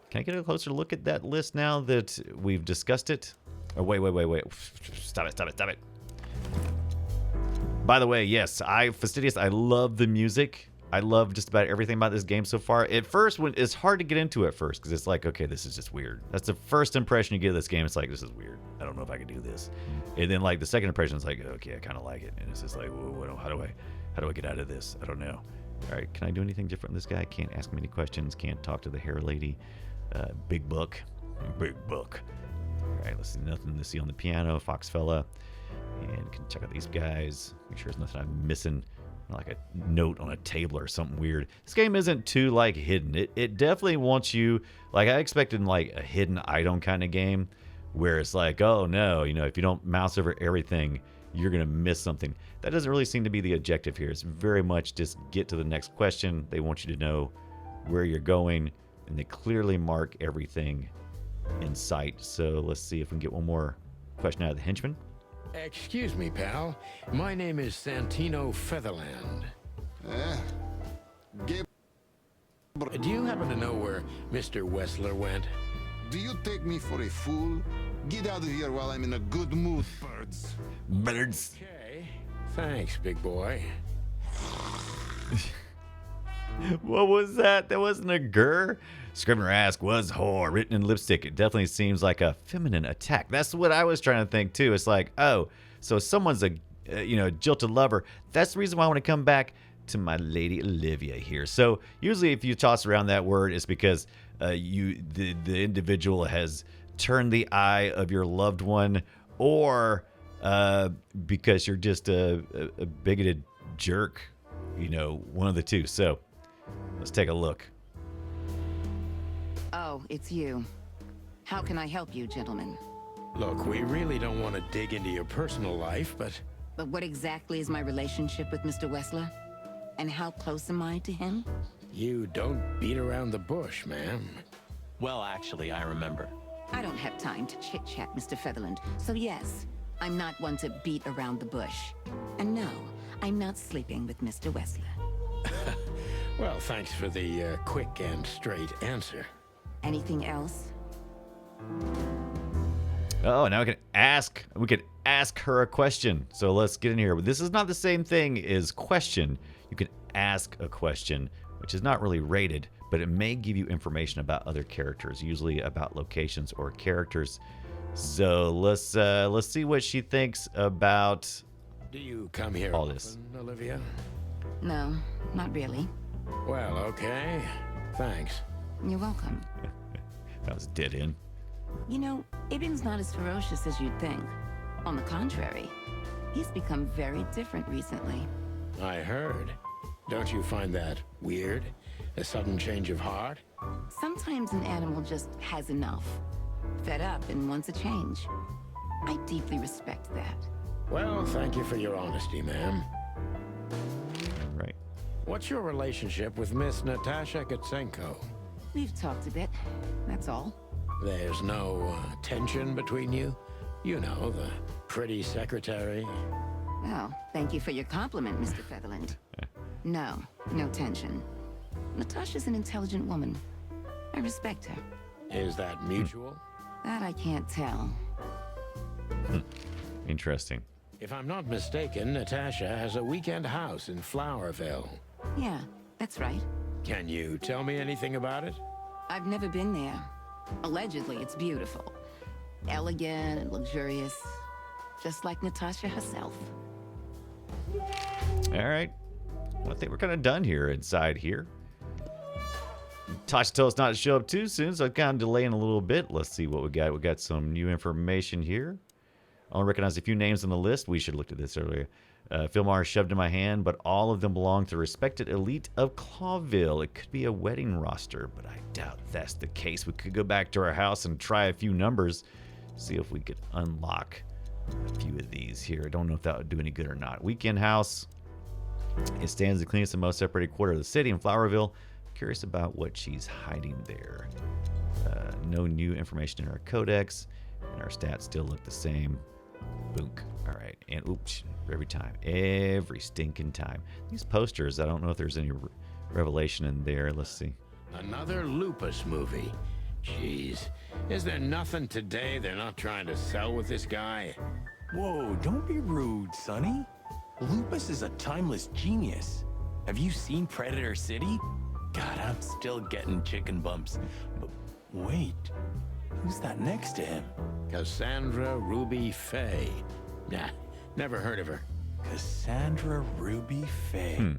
Can I get a closer look at that list now that we've discussed it? Oh, wait. Stop it. By the way, yes, Fastidious, I love the music. I love just about everything about this game so far. At first, when it's hard to get into at first, because it's like, okay, this is just weird. That's the first impression you get of this game. It's like, this is weird. I don't know if I can do this. And then, like, the second impression is like, okay, I kind of like it. And it's just like, whoa, how do I get out of this? I don't know. All right, can I do anything different with this guy? Can't ask him any questions. Can't talk to the hair lady. Big book. All right, let's see. Nothing to see on the piano. Fox fella. And can check out these guys. Make sure there's nothing I'm missing. Like a note on a table or something weird. This game isn't too, like, hidden. It definitely wants you... Like, I expected, like, a hidden item kind of game. Where it's like, oh, no. You know, if you don't mouse over everything, you're going to miss something. That doesn't really seem to be the objective here. It's very much just get to the next question. They want you to know where you're going. And they clearly mark everything in sight. So let's see if we can get one more question out of the henchman. Excuse me, pal. My name is Santino Featherland. Do you happen to know where Mr. Wessler went? Do you take me for a fool? Get out of here while I'm in a good mood, birds. Birds. Okay. Thanks, big boy. What was that? That wasn't a grr. Scrivener ask, was whore written in lipstick? It definitely seems like a feminine attack. That's what I was trying to think too. It's like, oh, so someone's a jilted lover. That's the reason why I want to come back to my lady Olivia here. So usually if you toss around that word, it's because the individual has turned the eye of your loved one, or because you're just a bigoted jerk. You know, one of the two. So let's take a look. Oh, it's you. How can I help you, gentlemen? Look, we really don't want to dig into your personal life, but But what exactly is my relationship with Mr. Wessler? And how close am I to him? you don't beat around the bush, ma'am. Well, actually, I remember. I don't have time to chit-chat, Mr. Featherland. So yes, I'm not one to beat around the bush. And no, I'm not sleeping with Mr. Wessler. Well, thanks for the quick and straight answer. Anything else? Oh, now we can ask her a question. So let's get in here. This is not the same thing as question. You can ask a question, which is not really rated, but it may give you information about other characters, usually about locations or characters. So let's see what she thinks about Do you come here all this. often, Olivia? No, not really. Well, okay. Thanks. You're welcome. That was dead end. You know, Ibn's not as ferocious as you'd think. On the contrary, he's become very different recently. I heard. Don't you find that weird? A sudden change of heart? Sometimes an animal just has enough. Fed up and wants a change. I deeply respect that. Well, thank you for your honesty, ma'am. Right. What's your relationship with Miss Natasha Gutsenko? We've talked a bit, that's all. There's no tension between you? You know, the pretty secretary. Well, thank you for your compliment, Mr. Featherland. No, no tension. Natasha's an intelligent woman. I respect her. Is that mutual? That I can't tell. Interesting. If I'm not mistaken, Natasha has a weekend house in Flowerville. Yeah, that's right. Can you tell me anything about it? I've never been there. Allegedly, it's beautiful. Elegant and luxurious. Just like Natasha herself. All right. Well, I think we're kind of done here inside here. Tasha told us not to show up too soon, so I'm kind of delaying a little bit. Let's see what we got. We got some new information here. I only recognize a few names on the list. We should have looked at this earlier. Filmar shoved in my hand, but all of them belong to the respected elite of Clawville. It could be a wedding roster, but I doubt that's the case. We could go back to our house and try a few numbers, see if we could unlock a few of these here. I don't know if that would do any good or not. Weekend house. It stands the cleanest and most separated quarter of the city in Flowerville. Curious about what she's hiding there. No new information in our codex, and our stats still look the same. Boonk. All right, and oops, every stinking time. These posters, I don't know if there's any revelation in there. Let's see. Another Lupus movie. Jeez. Is there nothing today they're not trying to sell with this guy? Whoa, don't be rude, Sonny. Lupus is a timeless genius. Have you seen Predator City? God, I'm still getting chicken bumps. But wait, who's that next to him? Cassandra Ruby Faye. Nah, never heard of her. Cassandra Ruby Faye.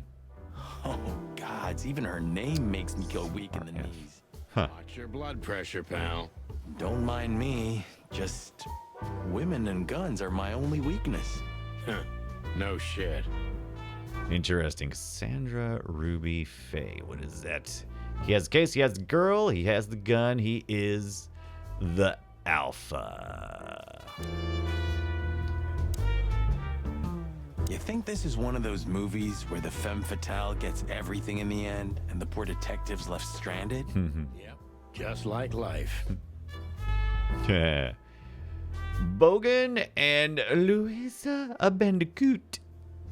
Oh, gods, even her name makes me go weak in the knees. Watch your blood pressure, pal. Don't mind me, just women and guns are my only weakness. Huh. No shit. Interesting. Cassandra Ruby Faye. What is that? He has the case, he has the girl, he has the gun, he is the alpha. You think this is one of those movies where the femme fatale gets everything in the end and the poor detective's left stranded? Yep. Just like life. Bogan and Louisa a Bandicoot.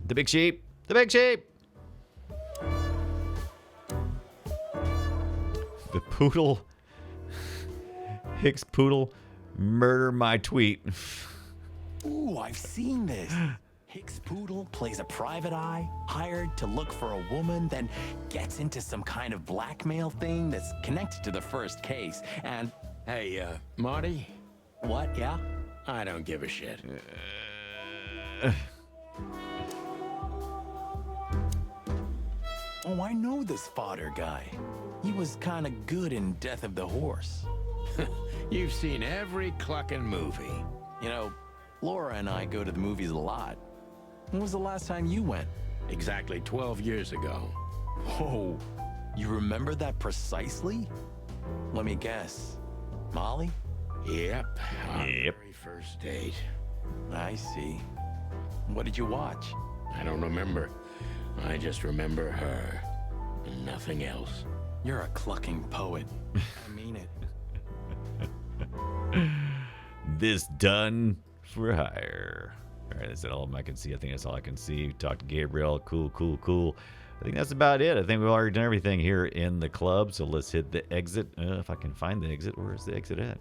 The big sheep. The big sheep. The poodle. Hicks poodle. Murder my tweet. Ooh, I've seen this. Hicks Poodle plays a private eye, hired to look for a woman, then gets into some kind of blackmail thing that's connected to the first case. And Hey, Marty, what, yeah? I don't give a shit. Oh, I know this fodder guy. He was kind of good in Death of the Horse. You've seen every clucking movie. You know, Laura and I go to the movies a lot. When was the last time you went? Exactly 12 years ago. Oh, you remember that precisely? Let me guess. Molly? Yep. Our Yep. very first date. I see. What did you watch? I don't remember. I just remember her. And nothing else. You're a clucking poet. I mean it. This done for hire. All right, is that all I can see? I think that's all I can see. Talk to Gabriel. Cool, cool, cool. I think that's about it. I think we've already done everything here in the club. So let's hit the exit. If I can find the exit. Where's the exit at?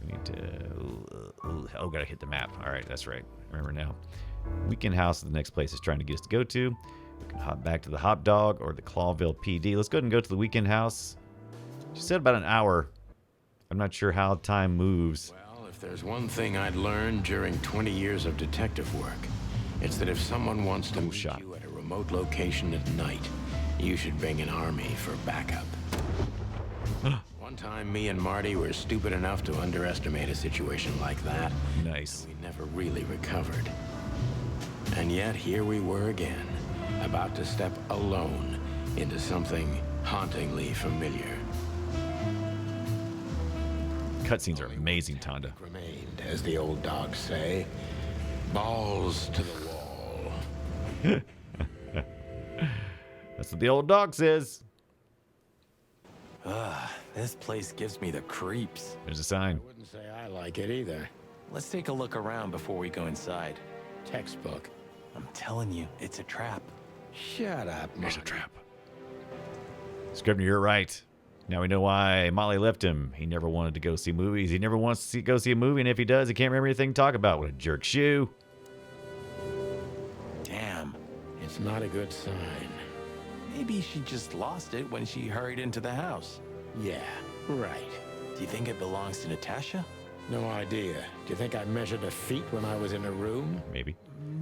We need to... Oh, gotta hit the map. All right, that's right. Remember now. Weekend House is the next place it's trying to get us to go to. We can hop back to the Hot Dog or the Clawville PD. Let's go ahead and go to the Weekend House. She said about an hour. I'm not sure how time moves. Well, if there's one thing I'd learned during 20 years of detective work, it's that if someone wants to meet shot. you at a remote location at night, you should bring an army for backup. One time, me and Marty were stupid enough to underestimate a situation like that. Nice. We never really recovered. And yet, here we were again, about to step alone into something hauntingly familiar. Cutscenes are amazing, Tonda. Remained, as the old dogs say, balls to the wall. That's what the old dog says. This place gives me the creeps. There's a sign. I wouldn't say I like it either. Let's take a look around before we go inside. Textbook. I'm telling you, it's a trap. Shut up, There's a Marty. trap. Scrivener, you're right. Now we know why Molly left him. He never wanted to go see movies. He never wants to go see a movie, and if he does, he can't remember anything to talk about. What a jerk shoe. Damn. It's not a good sign. Maybe she just lost it when she hurried into the house. Yeah, right. Do you think it belongs to Natasha? No idea. Do you think I measured her feet when I was in her room? Maybe.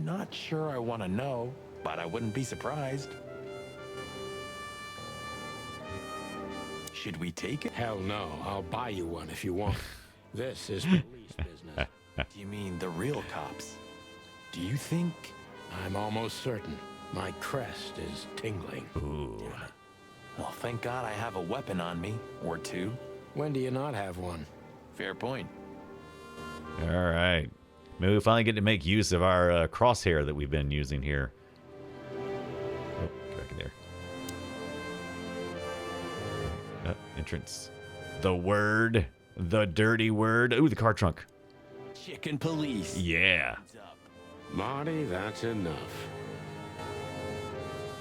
Not sure I want to know, but I wouldn't be surprised. Should we take it? Hell no. I'll buy you one if you want. This is police business. Do you mean the real cops? Do you think... I'm almost certain my crest is tingling. Ooh. Well, thank God I have a weapon on me, or two. When do you not have one? Fair point. All right. Maybe we finally get to make use of our crosshair that we've been using here. Oh, get back in there. Entrance. The word. The dirty word. Ooh, the car trunk. Chicken police. Yeah. Heads up. Marty, that's enough.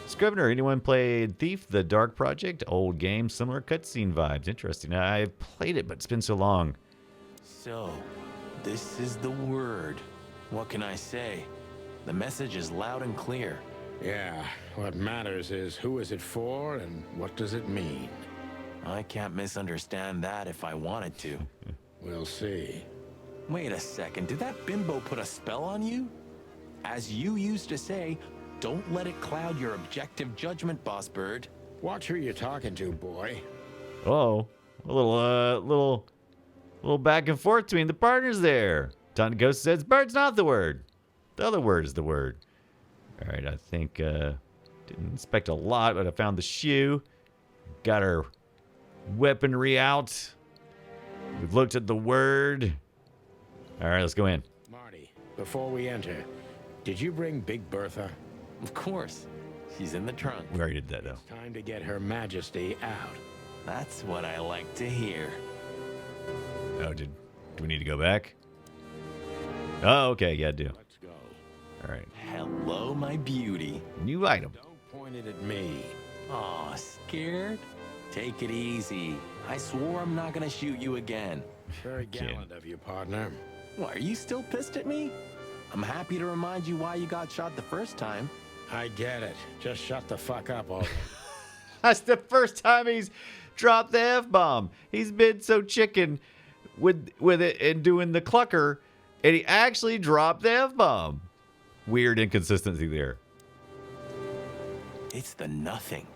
Scrivener, anyone played Thief, The Dark Project? Old game, similar cutscene vibes. Interesting. I've played it, but it's been so long. So, this is the word. What can I say? The message is loud and clear. Yeah, what matters is who is it for and what does it mean? I can't misunderstand that if I wanted to. We'll see. Wait a second, did that bimbo put a spell on you? As you used to say, don't let it cloud your objective judgment, Boss Bird. Watch who you're talking to, boy. Oh, a little back and forth between the partners there. Don Ghost says, bird's not the word. The other word is the word. All right, I think, didn't inspect a lot, but I found the shoe. Got our weaponry out. We've looked at the word. All right, let's go in. Marty, before we enter, did you bring Big Bertha? Of course. She's in the trunk. We already did that, though. Time to get Her Majesty out. That's what I like to hear. Oh, do we need to go back? Oh, okay, yeah, I do. Let's go. All right. Hello, my beauty. New item. Don't point it at me. Aw, scared? Take it easy. I swore I'm not gonna shoot you again. Very Kid. gallant of you, partner. What, are you still pissed at me? I'm happy to remind you why you got shot the first time. I get it. Just shut the fuck up already. That's the first time he's dropped the F-bomb. He's been so chicken with it and doing the clucker, and he actually dropped the F-bomb. Weird inconsistency there. It's the nothing.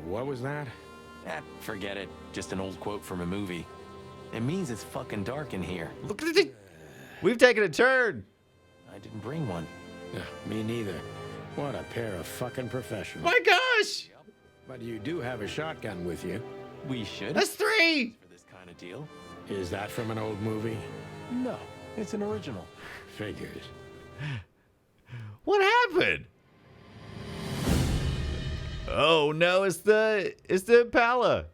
What was that? Forget it. Just an old quote from a movie. It means it's fucking dark in here. Look at it. We've taken a turn. I didn't bring one. Me neither. What a pair of fucking professionals. My gosh. But you do have a shotgun with you. We should. That's 3. For this kind of deal. Is that from an old movie? No, it's an original. Figures. What happened? Oh no, it's the Impala.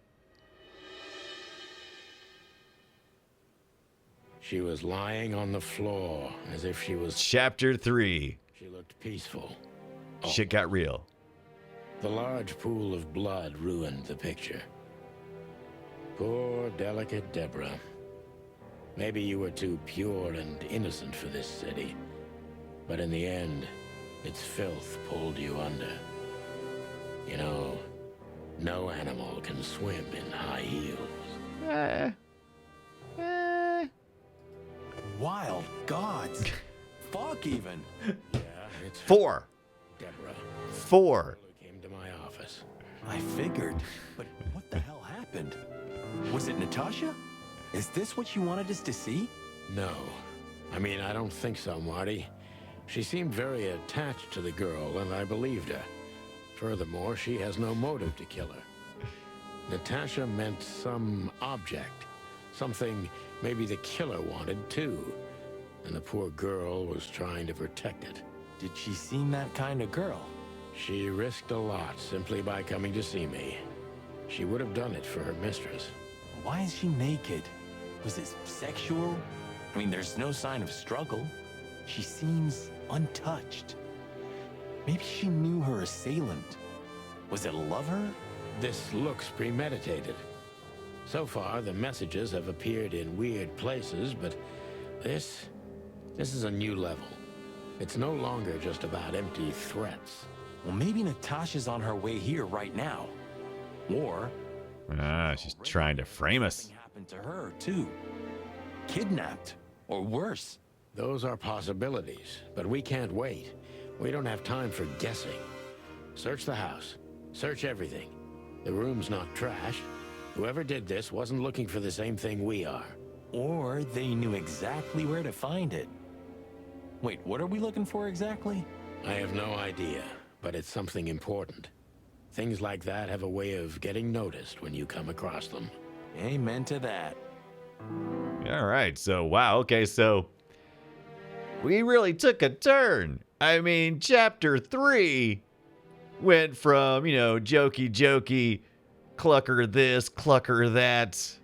She was lying on the floor as if she was... Chapter 3. She looked peaceful. Shit got real. The large pool of blood ruined the picture. Poor, delicate Deborah. Maybe you were too pure and innocent for this city. But in the end, its filth pulled you under. You know, no animal can swim in high heels. Wild gods. Fuck even. Yeah, it's 4. Deborah. 4. Who came to my office. I figured. But what the hell happened? Was it Natasha? Is this what you wanted us to see? No. I mean, I don't think so, Marty. She seemed very attached to the girl, and I believed her. Furthermore, she has no motive to kill her. Natasha meant some object. Something maybe the killer wanted, too. And the poor girl was trying to protect it. Did she seem that kind of girl? She risked a lot simply by coming to see me. She would have done it for her mistress. Why is she naked? Was it sexual? I mean, there's no sign of struggle. She seems untouched. Maybe she knew her assailant. Was it a lover? This looks premeditated. So far, the messages have appeared in weird places, but this is a new level. It's no longer just about empty threats. Well, maybe Natasha's on her way here right now. Or She's trying to frame us. something happened to her, too. Kidnapped. Or worse. Those are possibilities, but we can't wait. We don't have time for guessing. Search the house. Search everything. The room's not trash. Whoever did this wasn't looking for the same thing we are. Or they knew exactly where to find it. Wait, what are we looking for exactly? I have no idea, but it's something important. Things like that have a way of getting noticed when you come across them. Amen to that. All right. So, wow. Okay. So we really took a turn. I mean, chapter 3 went from, jokey, clucker this, clucker that,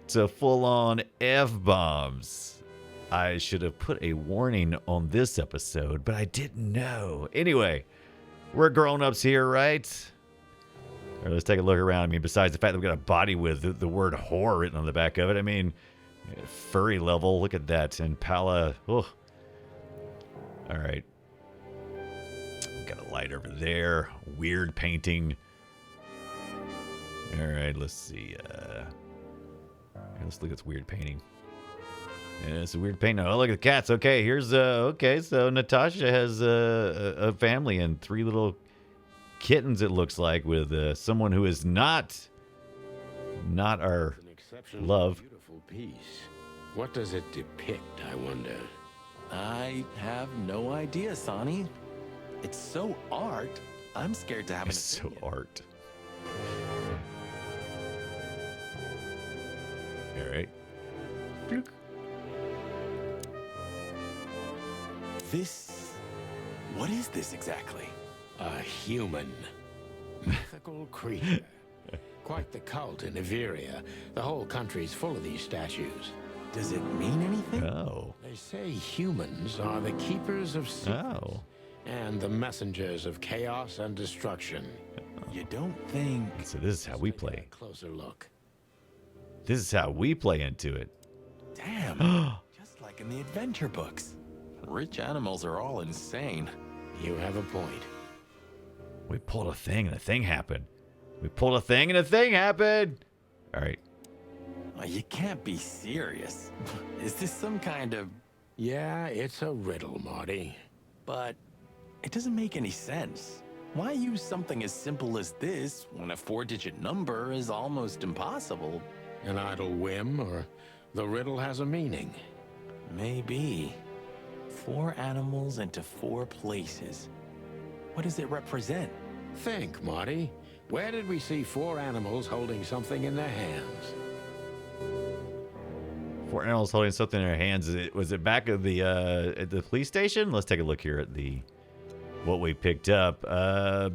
to full-on F-bombs. I should have put a warning on this episode, but I didn't know. Anyway, we're grown-ups here, right? All right, let's take a look around. I mean, besides the fact that we got a body with the word whore written on the back of it, I mean, furry level, look at that. Impala, oh. All right. Got a light over there. Weird painting. All right, let's see. Let's look at this weird painting. Yeah, it's a weird painting. Oh, look at the cats. Okay, here's okay. So Natasha has a family and 3 little kittens. It looks like with someone who is not our An exceptionally love. beautiful piece. What does it depict, I wonder? I have no idea, Sonny. It's so art. I'm scared to have an It's so opinion. art. All right. Blook. What is this exactly? A human. Mythical creature. Quite the cult in Iveria. The whole country's full of these statues. Does it mean anything? Oh. They say humans are the keepers of secrets Oh. and the messengers of chaos and destruction. You don't think... So this is how we play. A closer look. This is how we play into it. Damn. Just like in the adventure books. Rich animals are all insane. You have a point. We pulled a thing and a thing happened. We pulled a thing and a thing happened. All right. Oh, you can't be serious. Is this some kind of... Yeah, it's a riddle, Marty. But it doesn't make any sense. Why use something as simple as this when a 4-digit number is almost impossible? An idle whim, or the riddle has a meaning? Maybe. 4 animals into 4 places. What does it represent? Think, Marty. Where did we see 4 animals holding something in their hands? 4 animals holding something in their hands. Was it back at the police station? Let's take a look here at what we picked up. Why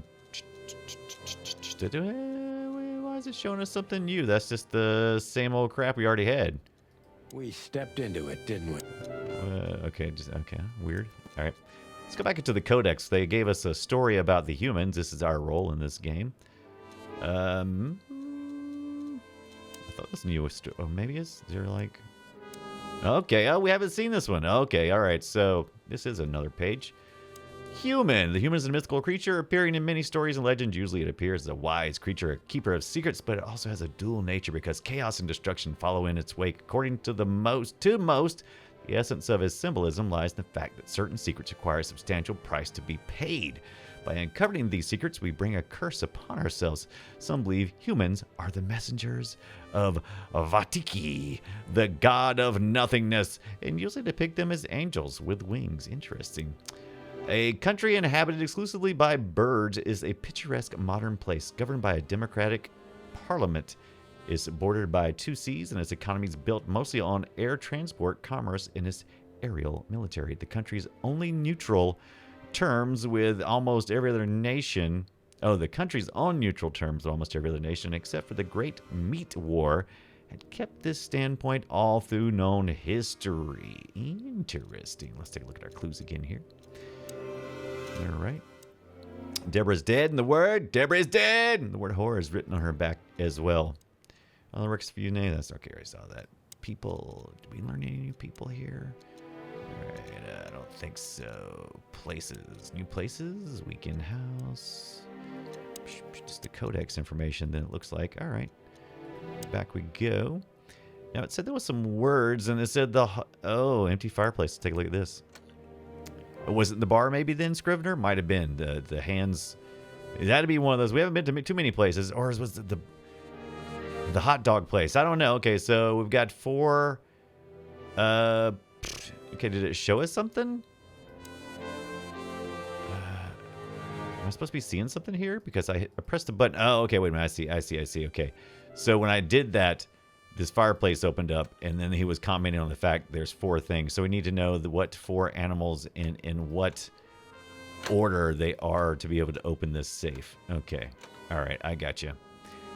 is it showing us something new? That's just the same old crap we already had. We stepped into it, didn't we? Okay, weird. All right, let's go back into the codex. They gave us a story about the humans. This is our role in this game. I thought this new story. Oh, maybe is there like? Okay, oh, we haven't seen this one. Okay, all right. So this is another page. Human. The human is a mythical creature appearing in many stories and legends. Usually it appears as a wise creature, a keeper of secrets, but it also has a dual nature because chaos and destruction follow in its wake. According to most, the essence of his symbolism lies in the fact that certain secrets require a substantial price to be paid. By uncovering these secrets, we bring a curse upon ourselves. Some believe humans are the messengers of Vatiki, the god of nothingness, and usually depict them as angels with wings. Interesting. A country inhabited exclusively by birds is a picturesque modern place governed by a democratic parliament. It's bordered by 2 seas and its economy is built mostly on air transport, commerce, and its aerial military. The country's only neutral terms with almost every other nation. Oh, the country's on neutral terms with almost every other nation except for the Great Meat War had kept this standpoint all through known history. Interesting. Let's take a look at our clues again here. All right. Deborah's dead, and the word Deborah is dead. And the word horror is written on her back as well. Well, works for you, name. That's okay. I saw that. People. Did we learn any new people here? All right. I don't think so. Places. New places. Weekend house. Just the codex information. Then it looks like. All right. Back we go. Now it said there was some words, and it said empty fireplace. Let's take a look at this. Was it the bar maybe then, Scrivener? Might have been. The hands. It had to be one of those. We haven't been to too many places. Or was it the hot dog place? I don't know. Okay, so we've got 4. Okay, did it show us something? Am I supposed to be seeing something here? Because I pressed the button. Oh, okay, wait a minute. I see. Okay. So when I did that, this fireplace opened up, and then he was commenting on the fact there's 4 things. So we need to know what 4 animals in what order they are to be able to open this safe. Okay. All right. I got you.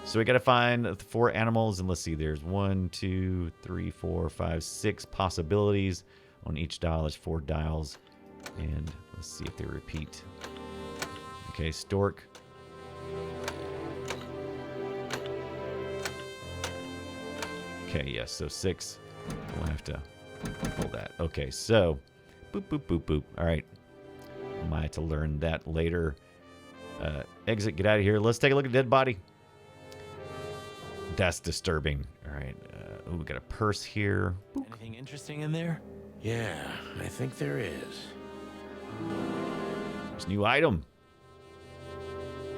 So we got to find the 4 animals, and let's see. There's 1, 2, 3, 4, 5, 6 possibilities. On each dial, there's 4 dials. And let's see if they repeat. Okay. Stork. Okay, yes, so 6. We'll have to pull that. Okay, so boop, boop, boop, boop. All right. I might have to learn that later. Exit, get out of here. Let's take a look at the dead body. That's disturbing. All right. We got a purse here. Boop. Anything interesting in there? Yeah, I think there is. There's a new item.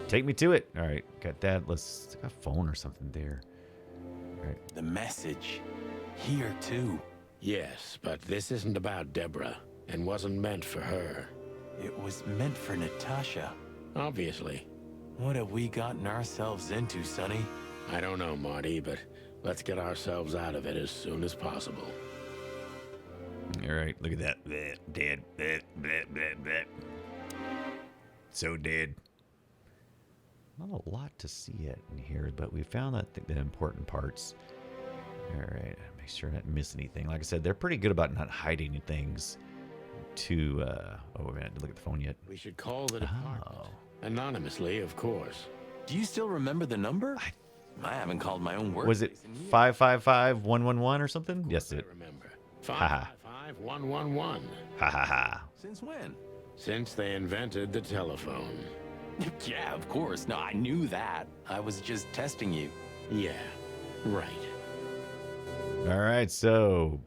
Take me to it. All right, got that. Let's take a phone or something there. All right. The message. Here, too. Yes, but this isn't about Deborah, and wasn't meant for her. It was meant for Natasha. Obviously. What have we gotten ourselves into, Sonny? I don't know, Marty, but let's get ourselves out of it as soon as possible. All right, look at that. Dead. So dead. Not a lot to see it in here, but we found the important parts. All right, make sure not to miss anything. Like I said, they're pretty good about not hiding things too. Oh, we haven't look at the phone yet. We should call the department. Anonymously, of course. Do you still remember the number? I haven't called my own work. Was it 555-111 or something? Yes, it. I remember. 555-111. Ha ha ha. Since when? Since they invented the telephone. Yeah, of course. No, I knew that. I was just testing you. Yeah, right. All right, so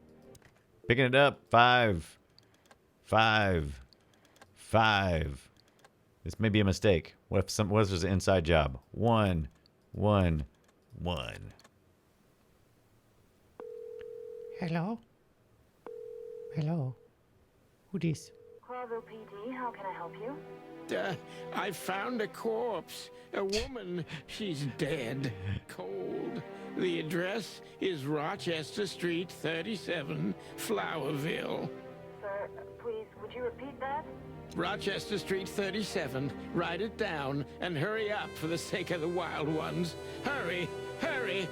picking it up. 5 5 5 This may be a mistake. What if there's an inside job? 1, 1, 1. Hello? Hello? Who this? Clarville PD, how can I help you? I found a corpse. A woman. She's dead. Cold. The address is Rochester Street, 37, Flowerville. Sir, please, would you repeat that? Rochester Street, 37. Write it down and hurry up for the sake of the wild ones. Hurry! Hurry!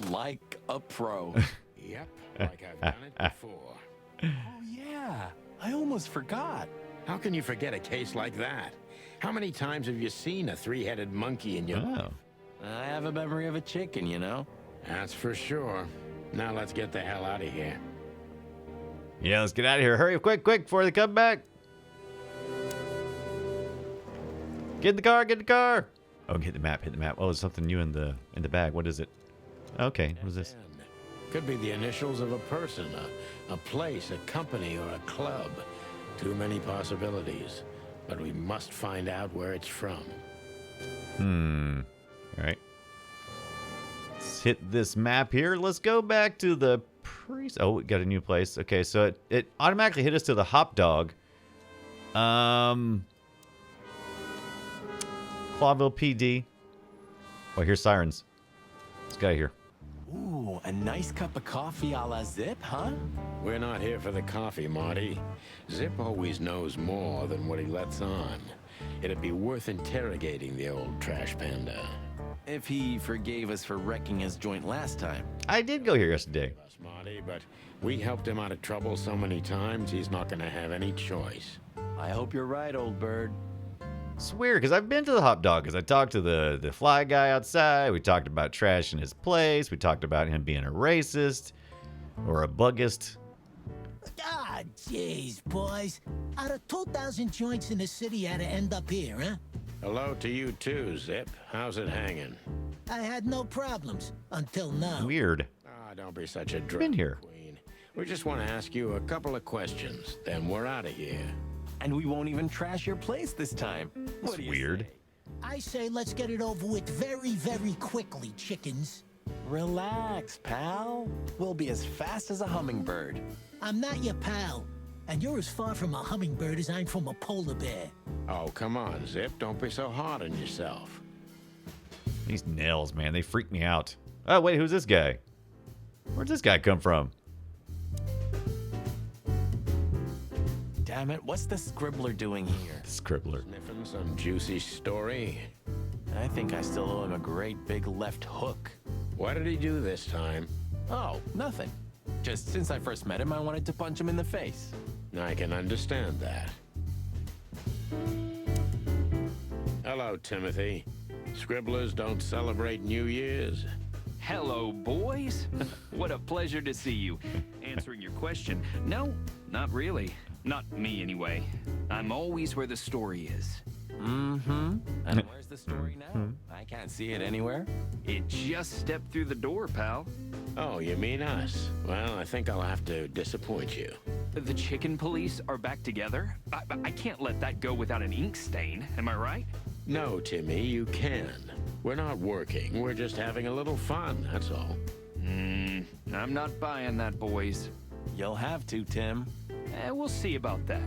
Like a pro. Yep, like I've done it before. Oh, yeah. I almost forgot. How can you forget a case like that? How many times have you seen a three-headed monkey in your life? I have a memory of a chicken, you know? That's for sure. Now let's get the hell out of here. Yeah, let's get out of here. Hurry, quick, before they come back. Get in the car, get in the car. Oh, hit the map. Oh, there's something new in the bag. What is it? Okay, what is this? Could be the initials of a person, a place, a company, or a club. Too many possibilities. But we must find out where it's from. All right. Let's hit this map here. Let's go back to the priest. Oh, we got a new place. Okay, so it automatically hit us to the hop dog. Clawville PD. Oh, here's sirens. Let's get out of here. Ooh, a nice cup of coffee a la Zip, huh? We're not here for the coffee, Marty. Zip always knows more than what he lets on. It'd be worth interrogating the old trash panda. If he forgave us for wrecking his joint last time. I did go here yesterday. Us, Marty, but we helped him out of trouble so many times, he's not gonna have any choice. I hope you're right, old bird. It's weird, because I've been to the hop dog, because I talked to the fly guy outside. We talked about trash in his place. We talked about him being a racist or a buggist. Ah, jeez, boys. Out of 2,000 joints in the city, how'd it end up here, huh? Hello to you too, Zip. How's it hanging? I had no problems until now. Weird. Ah, don't be such a drama Been here. queen. We just want to ask you a couple of questions, then we're out of here. And we won't even trash your place this time. What do you Weird. say? I say let's get it over with very, very quickly, chickens. Relax, pal. We'll be as fast as a hummingbird. I'm not your pal, and you're as far from a hummingbird as I'm from a polar bear. Oh, come on, Zip. Don't be so hard on yourself. These nails, man, they freak me out. Oh, wait, who's this guy? Where'd this guy come from? Damn it, what's the scribbler doing here? Scribbler. Sniffing some juicy story? I think I still owe him a great big left hook. What did he do this time? Oh, nothing. Just since I first met him, I wanted to punch him in the face. I can understand that. Hello, Timothy. Scribblers don't celebrate New Year's. Hello, boys. What a pleasure to see you. Answering your question, no, not really. Not me, anyway. I'm always where the story is. Mm-hmm. And where's the story now? I can't see it anywhere. It just stepped through the door, pal. Oh, you mean us? Well, I think I'll have to disappoint you. The chicken police are back together? I can't let that go without an ink stain, am I right? No, Timmy, you can. We're not working. We're just having a little fun, that's all. I'm not buying that, boys. You'll have to, Tim. We'll see about that.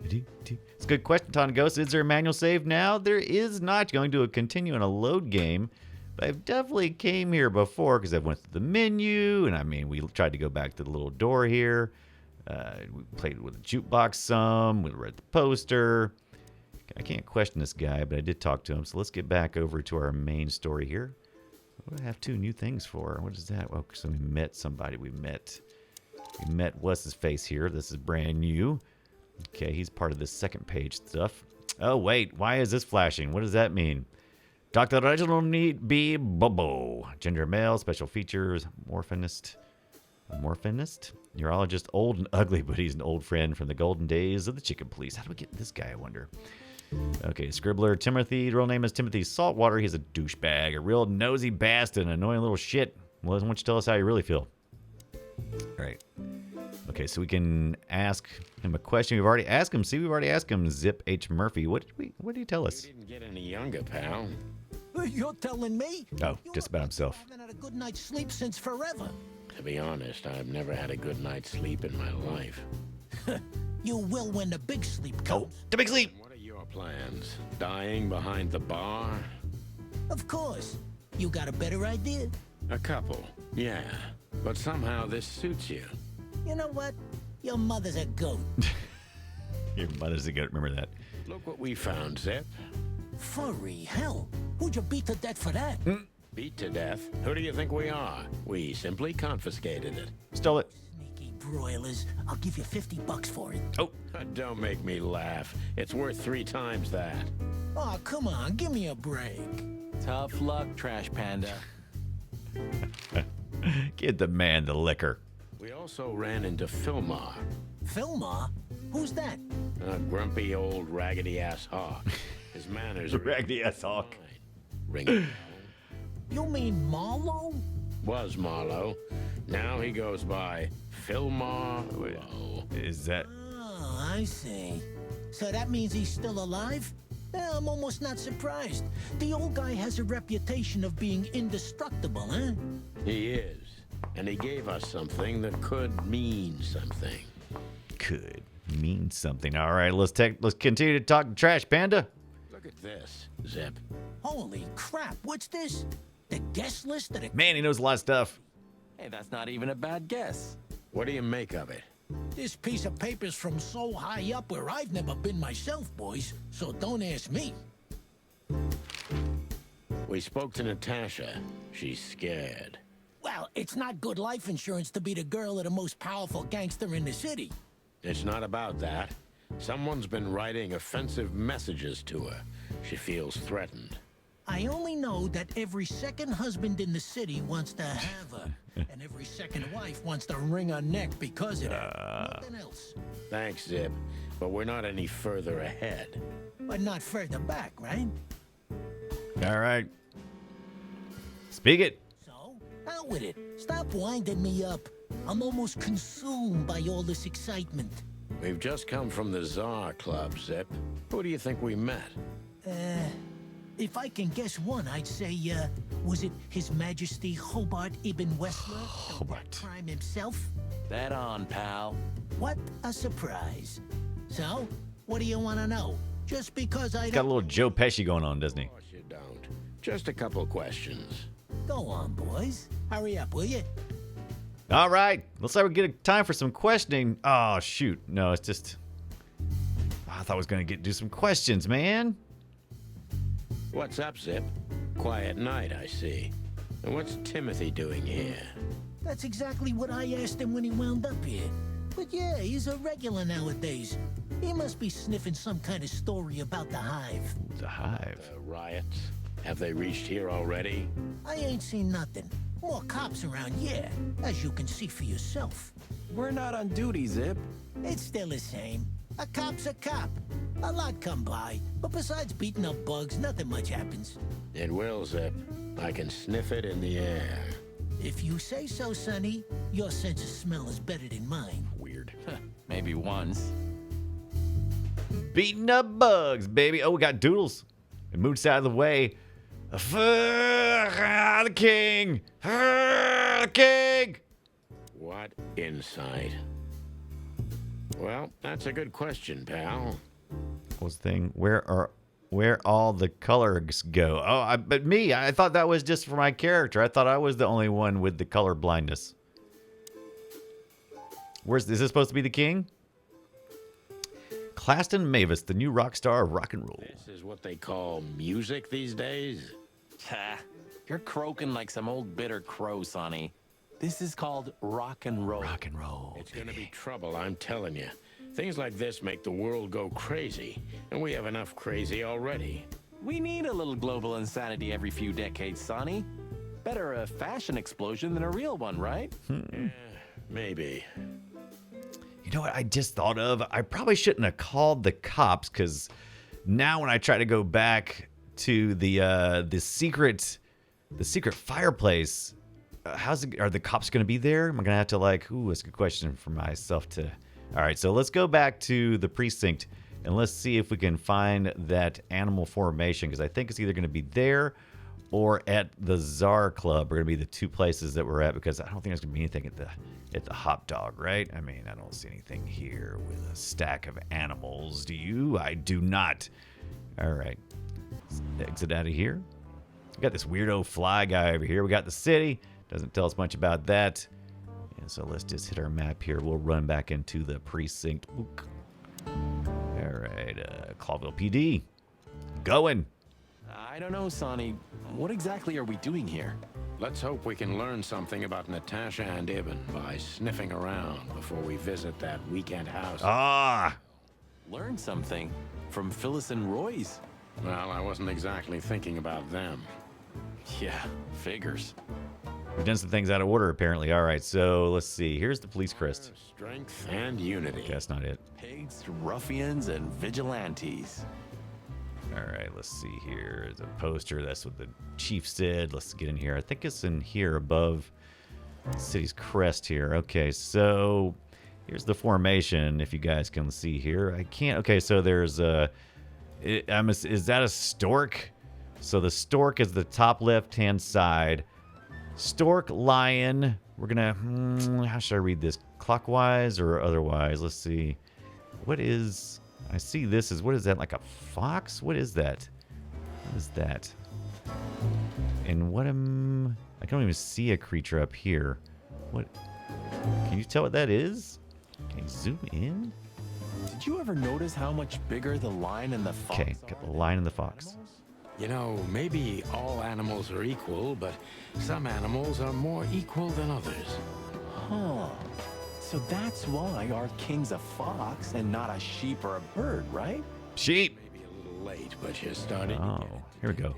It's a good question, Ton Ghost. Is there a manual save now? There is not. Going to continue in a load game. But I've definitely came here before because I went through the menu. And I mean, we tried to go back to the little door here. We played with a jukebox some. We read the poster. I can't question this guy, but I did talk to him. So let's get back over to our main story here. What do I have 2 new things for? What is that? Oh, so we met somebody. We met what's his face here. This is brand new. Okay, he's part of this second page stuff. Oh, wait. Why is this flashing? What does that mean? Dr. Reginald Need B. Bobo. Gender male, special features, morphinist. A morphinist? Neurologist, old and ugly, but he's an old friend from the golden days of the chicken police. How do we get this guy, I wonder? Okay, Scribbler Timothy. Real name is Timothy Saltwater. He's a douchebag, a real nosy bastard, an annoying little shit. Well, why don't you tell us how you really feel? All right. Okay, so we can ask him a question. We've already asked him. See, we've already asked him. Zip H. Murphy. What did he tell us? You didn't get any younger, pal. You're telling me? Oh, just about himself. I haven't had a good night's sleep since forever. To be honest, I've never had a good night's sleep in my life. You will when the big sleep Oh, comes. the big sleep. What are your plans? Dying behind the bar? Of course. You got a better idea? A couple, yeah. But somehow this suits you. You know what? Your mother's a goat. Your mother's a goat. Remember that. Look what we found, Zip. Furry hell. Who'd you beat to death for that? Beat to death? Who do you think we are? We simply confiscated it. Stole it. Sneaky broilers. I'll give you $50 for it. Oh. Don't make me laugh. It's worth 3 times that. Oh, come on. Give me a break. Tough luck, Trash Panda. Give the man the liquor. We also ran into Filmar, Filmar? Who's that? a grumpy old raggedy-ass hawk. His manners are Raggedy-ass hawk. fine. Ring a bell. You mean Marlowe? Was Marlowe. Now he goes by Filmar Lowe. Is that... Oh, I see. So that means he's still alive? Yeah, I'm almost not surprised. The old guy has a reputation of being indestructible, huh? He is. And he gave us something that could mean something. could mean something? All right, let's continue to talk trash, Panda. Look at this, Zip. Holy crap, what's this? The guest list of the... Man, he knows a lot of stuff. Hey, that's not even a bad guess. What do you make of it? This piece of paper's from so high up where I've never been myself, boys, so don't ask me. We spoke to Natasha. She's scared. Well, it's not good life insurance to be the girl of the most powerful gangster in the city. It's not about that. Someone's been writing offensive messages to her. She feels threatened. I only know that every second husband in the city wants to have her, and every second wife wants to wring her neck because of her. Nothing else. Thanks, Zip, but we're not any further ahead. But not further back, right? All right. Speak it. So, out with it. Stop winding me up. I'm almost consumed by all this excitement. We've just come from the Tsar Club, Zip. Who do you think we met? If I can guess one, I'd say, was it His Majesty Hobart Ibn Wessler? Hobart. Prime himself? That on, pal. What a surprise. So, what do you want to know? Just because I He's got a little Joe Pesci going on, doesn't he? Of course you don't. Just a couple questions. Go on, boys. Hurry up, will you? All right. Looks like we get time for some questioning. Oh, shoot. No, it's just... I thought I was going to do some questions, man. What's up, Zip? Quiet night, I see. And what's Timothy doing here? That's exactly what I asked him when he wound up here. But yeah, he's a regular nowadays. He must be sniffing some kind of story about the Hive. The Hive. The riots? Have they reached here already? I ain't seen nothing. More cops around, yeah, as you can see for yourself. We're not on duty, Zip. It's still the same. A cop's a cop. A lot come by, but besides beating up bugs, nothing much happens. It will, Zip. I can sniff it in the air. If you say so, Sonny, your sense of smell is better than mine. Weird. Maybe once. Beating up bugs, baby. Oh, we got Doodles. And Moon's out of the way. The king! The king! What insight? Well, that's a good question, pal. What was the thing? Where all the colors go? Oh, but me, I thought that was just for my character. I thought I was the only one with the color blindness. Is this supposed to be the king? Claston Mavis, the new rock star of rock and roll. This is what they call music these days? Ha! You're croaking like some old bitter crow, Sonny. This is called rock and roll. Rock and roll. It's gonna be trouble, I'm telling you. Things like this make the world go crazy, and we have enough crazy already. We need a little global insanity every few decades, Sonny. Better a fashion explosion than a real one, right? Maybe. You know what I just thought of? I probably shouldn't have called the cops, because now when I try to go back to the secret fireplace, are the cops going to be there? Am I going to have to like, that's a good question for myself to. All right, so let's go back to the precinct and let's see if we can find that animal formation, because I think it's either going to be there or at the Czar Club are going to be the two places that we're at, because I don't think there's going to be anything at the Hot Dog, right? I mean, I don't see anything here with a stack of animals. Do you? I do not. All right. Let's exit out of here. We got this weirdo fly guy over here. We got the city. Doesn't tell us much about that. And so let's just hit our map here. We'll run back into the precinct. Ook. All right. Clawville PD. Going. I don't know, Sonny. What exactly are we doing here? Let's hope we can learn something about Natasha and Ibn by sniffing around before we visit that weekend house. Ah! Learn something? From Phyllis and Roy's? Well, I wasn't exactly thinking about them. Yeah, figures. We've done some things out of order, apparently. All right, so let's see. Here's the police crest. Strength and unity. Okay, that's not it. Pigs, ruffians, and vigilantes. All right, let's see here. There's a poster. That's what the chief said. Let's get in here. I think it's in here above the city's crest here. Okay, so here's the formation, if you guys can see here. I can't. Okay, so there's a... is that a stork? So the stork is the top left-hand side. Stork, lion. We're going to... how should I read this? Clockwise or otherwise? Let's see. What is... I see this is, what is that, like a fox? What is that? What is that? And what am... I don't even see a creature up here. What? Can you tell what that is? Can you zoom in? Did you ever notice how much bigger the lion and the fox Okay, got the lion and the fox. You know, maybe all animals are equal, but some animals are more equal than others. Huh. So that's why our king's a fox and not a sheep or a bird, right? Sheep! Maybe a little late, but you're starting. Oh, here we go.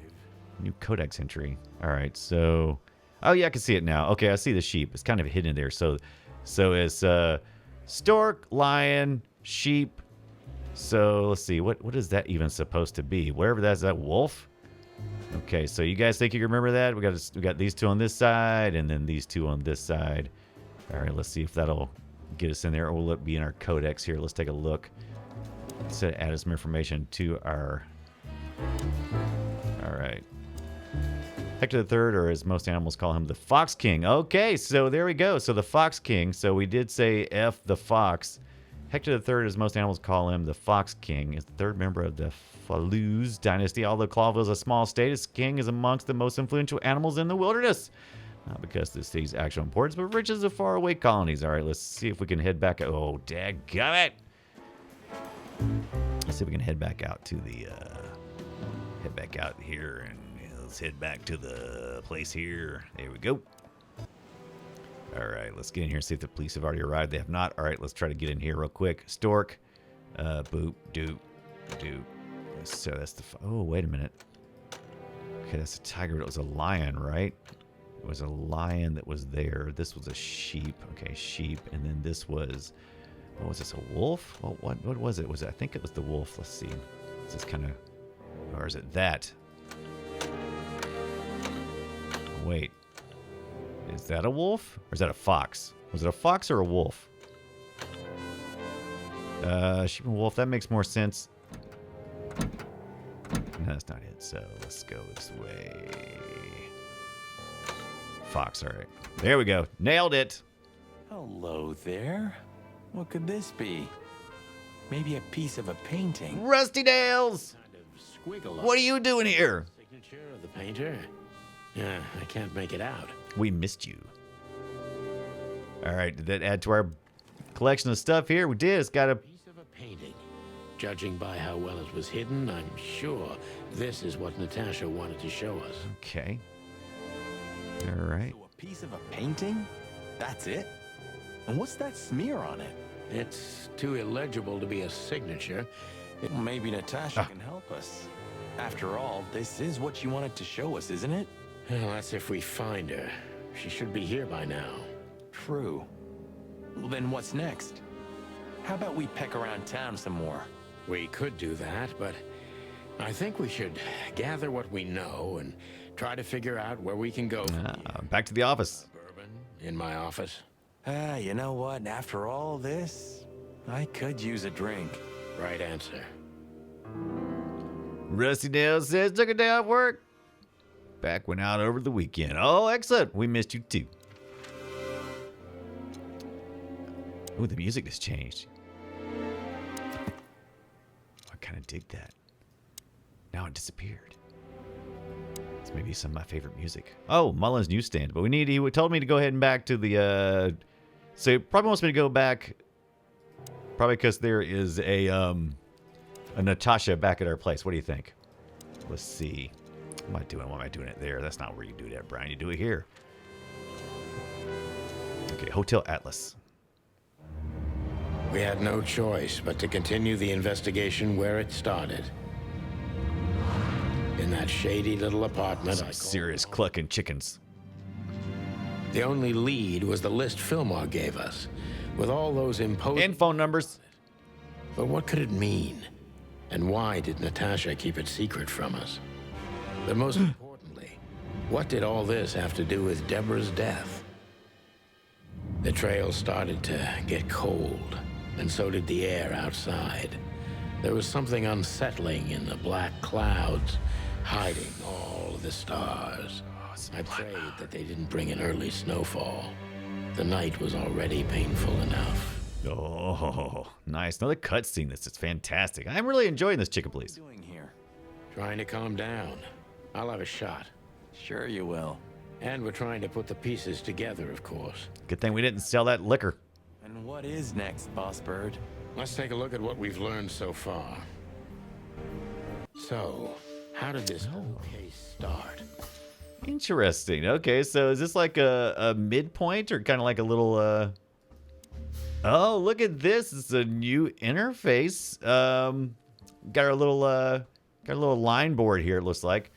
New codex entry. All right, so... Oh, yeah, I can see it now. Okay, I see the sheep. It's kind of hidden in there. So it's stork, lion, sheep. So let's see. What is that even supposed to be? Whatever that is, that wolf? Okay, so you guys think you can remember that? We got these two on this side and then these two on this side. All right, let's see if that'll get us in there, or will it be in our codex here? Let's take a look. Let's add some information to our... All right. Hector the Third, or as most animals call him, the Fox King. Okay, so there we go. So the Fox King. So we did say F the Fox. Hector the Third, as most animals call him, the Fox King, is the third member of the Faluz dynasty. Although Clawville is a small state, his king is amongst the most influential animals in the wilderness. Not because of the city's actual importance, but riches of faraway colonies. All right, let's see if we can head back. Oh, dadgummit. Let's see if we can head back out to the, head back out here, and let's head back to the place here. There we go. All right, let's get in here and see if the police have already arrived. They have not. All right, let's try to get in here real quick. Stork, boop, doop, doop. So that's the, oh, wait a minute. Okay, that's a tiger, but it was a lion, right? It was a lion that was there. This was a sheep. Okay, sheep. And then this was, what was this, a wolf? Well, what was it? I think it was the wolf. Let's see. Is this kind of, or is it that? Wait. Is that a wolf? Or is that a fox? Was it a fox or a wolf? Sheep and wolf, that makes more sense. No, that's not it. So let's go this way. Fox, all right. There we go. Nailed it. Hello there. What could this be? Maybe a piece of a painting. Rusty Nails! Kind of squiggle. What are you doing here? Signature of the painter? Yeah, I can't make it out. We missed you. All right, did that add to our collection of stuff here? We did. It's got a Piece of a painting. Judging by how well it was hidden, I'm sure this is what Natasha wanted to show us. Okay. All right. So a piece of a painting? That's it? And what's that smear on it? It's too illegible to be a signature. Maybe Natasha can help us. After all, this is what she wanted to show us, isn't it? Well, that's if we find her. She should be here by now. True. Well, then what's next? How about we peck around town some more? We could do that, but I think we should gather what we know and try to figure out where we can go from here. Back to the office. In my office? You know what? After all this, I could use a drink. Right answer. Rusty Nail says, took a day off work. Back went out over the weekend. Oh, excellent. We missed you too. Ooh, the music has changed. I kind of dig that. Now it disappeared. It's maybe some of my favorite music. Oh, Mullen's newsstand. But he told me to go ahead and back to the, so he probably wants me to go back, probably because there is a Natasha back at our place. What do you think? Let's see. What am I doing? Why am I doing it there? That's not where you do that, Brian. You do it here. Okay, Hotel Atlas. We had no choice but to continue the investigation where it started. In that shady little apartment. Some serious clucking chickens. The only lead was the list Fillmore gave us, with all those imposing... And phone numbers. But what could it mean? And why did Natasha keep it secret from us? But most importantly, what did all this have to do with Deborah's death? The trail started to get cold, and so did the air outside. There was something unsettling in the black clouds, hiding all of the stars. I prayed that they didn't bring an early snowfall. The night was already painful enough. Oh, nice. Another cutscene. This is fantastic. I'm really enjoying this, Chicken Please. What are you doing here? Trying to calm down. I'll have a shot. Sure you will. And we're trying to put the pieces together, of course. Good thing we didn't sell that liquor. And what is next, Boss Bird? Let's take a look at what we've learned so far. So, how did this whole case start? Interesting. Okay, so is this like a midpoint or kind of like a little... Oh, look at this. It's a new interface. Got a little line board here, it looks like.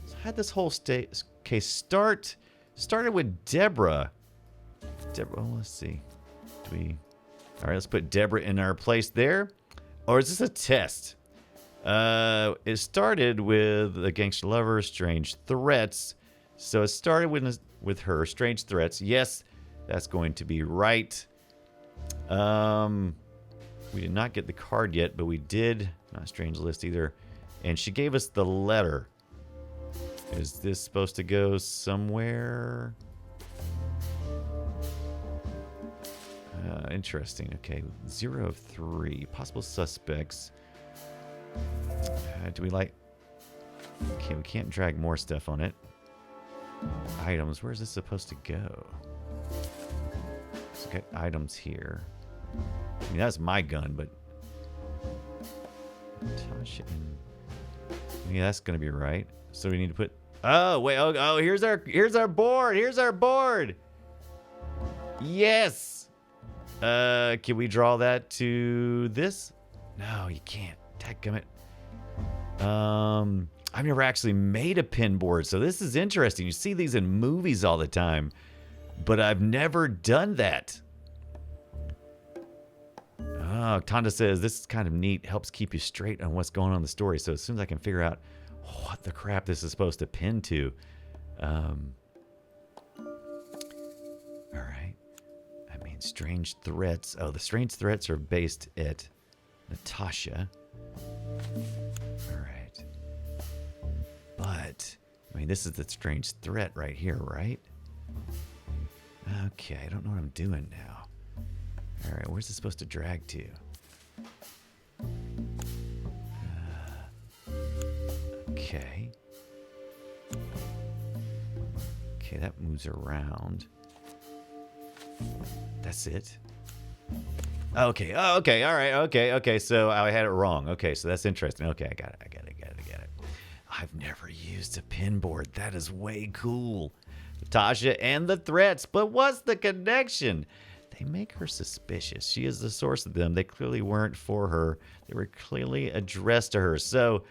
So how did this whole case started with Deborah. Well, let's see. All right, let's put Deborah in our place there. Or is this a test? It started with a gangster lover, strange threats. So it started with her, strange threats. Yes, that's going to be right. We did not get the card yet, but we did. Not a strange list either. And she gave us the letter. Is this supposed to go somewhere? Interesting. Okay, 0 of 3 possible suspects. Do we like? Okay, we can't drag more stuff on it. Items. Where is this supposed to go? Let's get items here. I mean, that's my gun, but yeah, that's gonna be right. So we need to put. Oh wait! Oh, here's our board. Here's our board. Yes. Can we draw that to this? No, you can't. Dadgummit. I've never actually made a pin board, so this is interesting. You see these in movies all the time, but I've never done that. Oh, Tonda says, this is kind of neat. Helps keep you straight on what's going on in the story. So as soon as I can figure out what the crap this is supposed to pin to. All right. I mean, strange threats. Oh, the strange threats are based at Natasha. All right. But, I mean, this is the strange threat right here, right? Okay, I don't know what I'm doing now. All right, where's this supposed to drag to? Okay. Okay, that moves around. That's it. Okay. Oh, okay. All right. Okay. So I had it wrong. Okay. So that's interesting. Okay. I got it. I've never used a pin board. That is way cool. Natasha and the threats. But what's the connection? They make her suspicious. She is the source of them. They clearly weren't for her. They were clearly addressed to her. So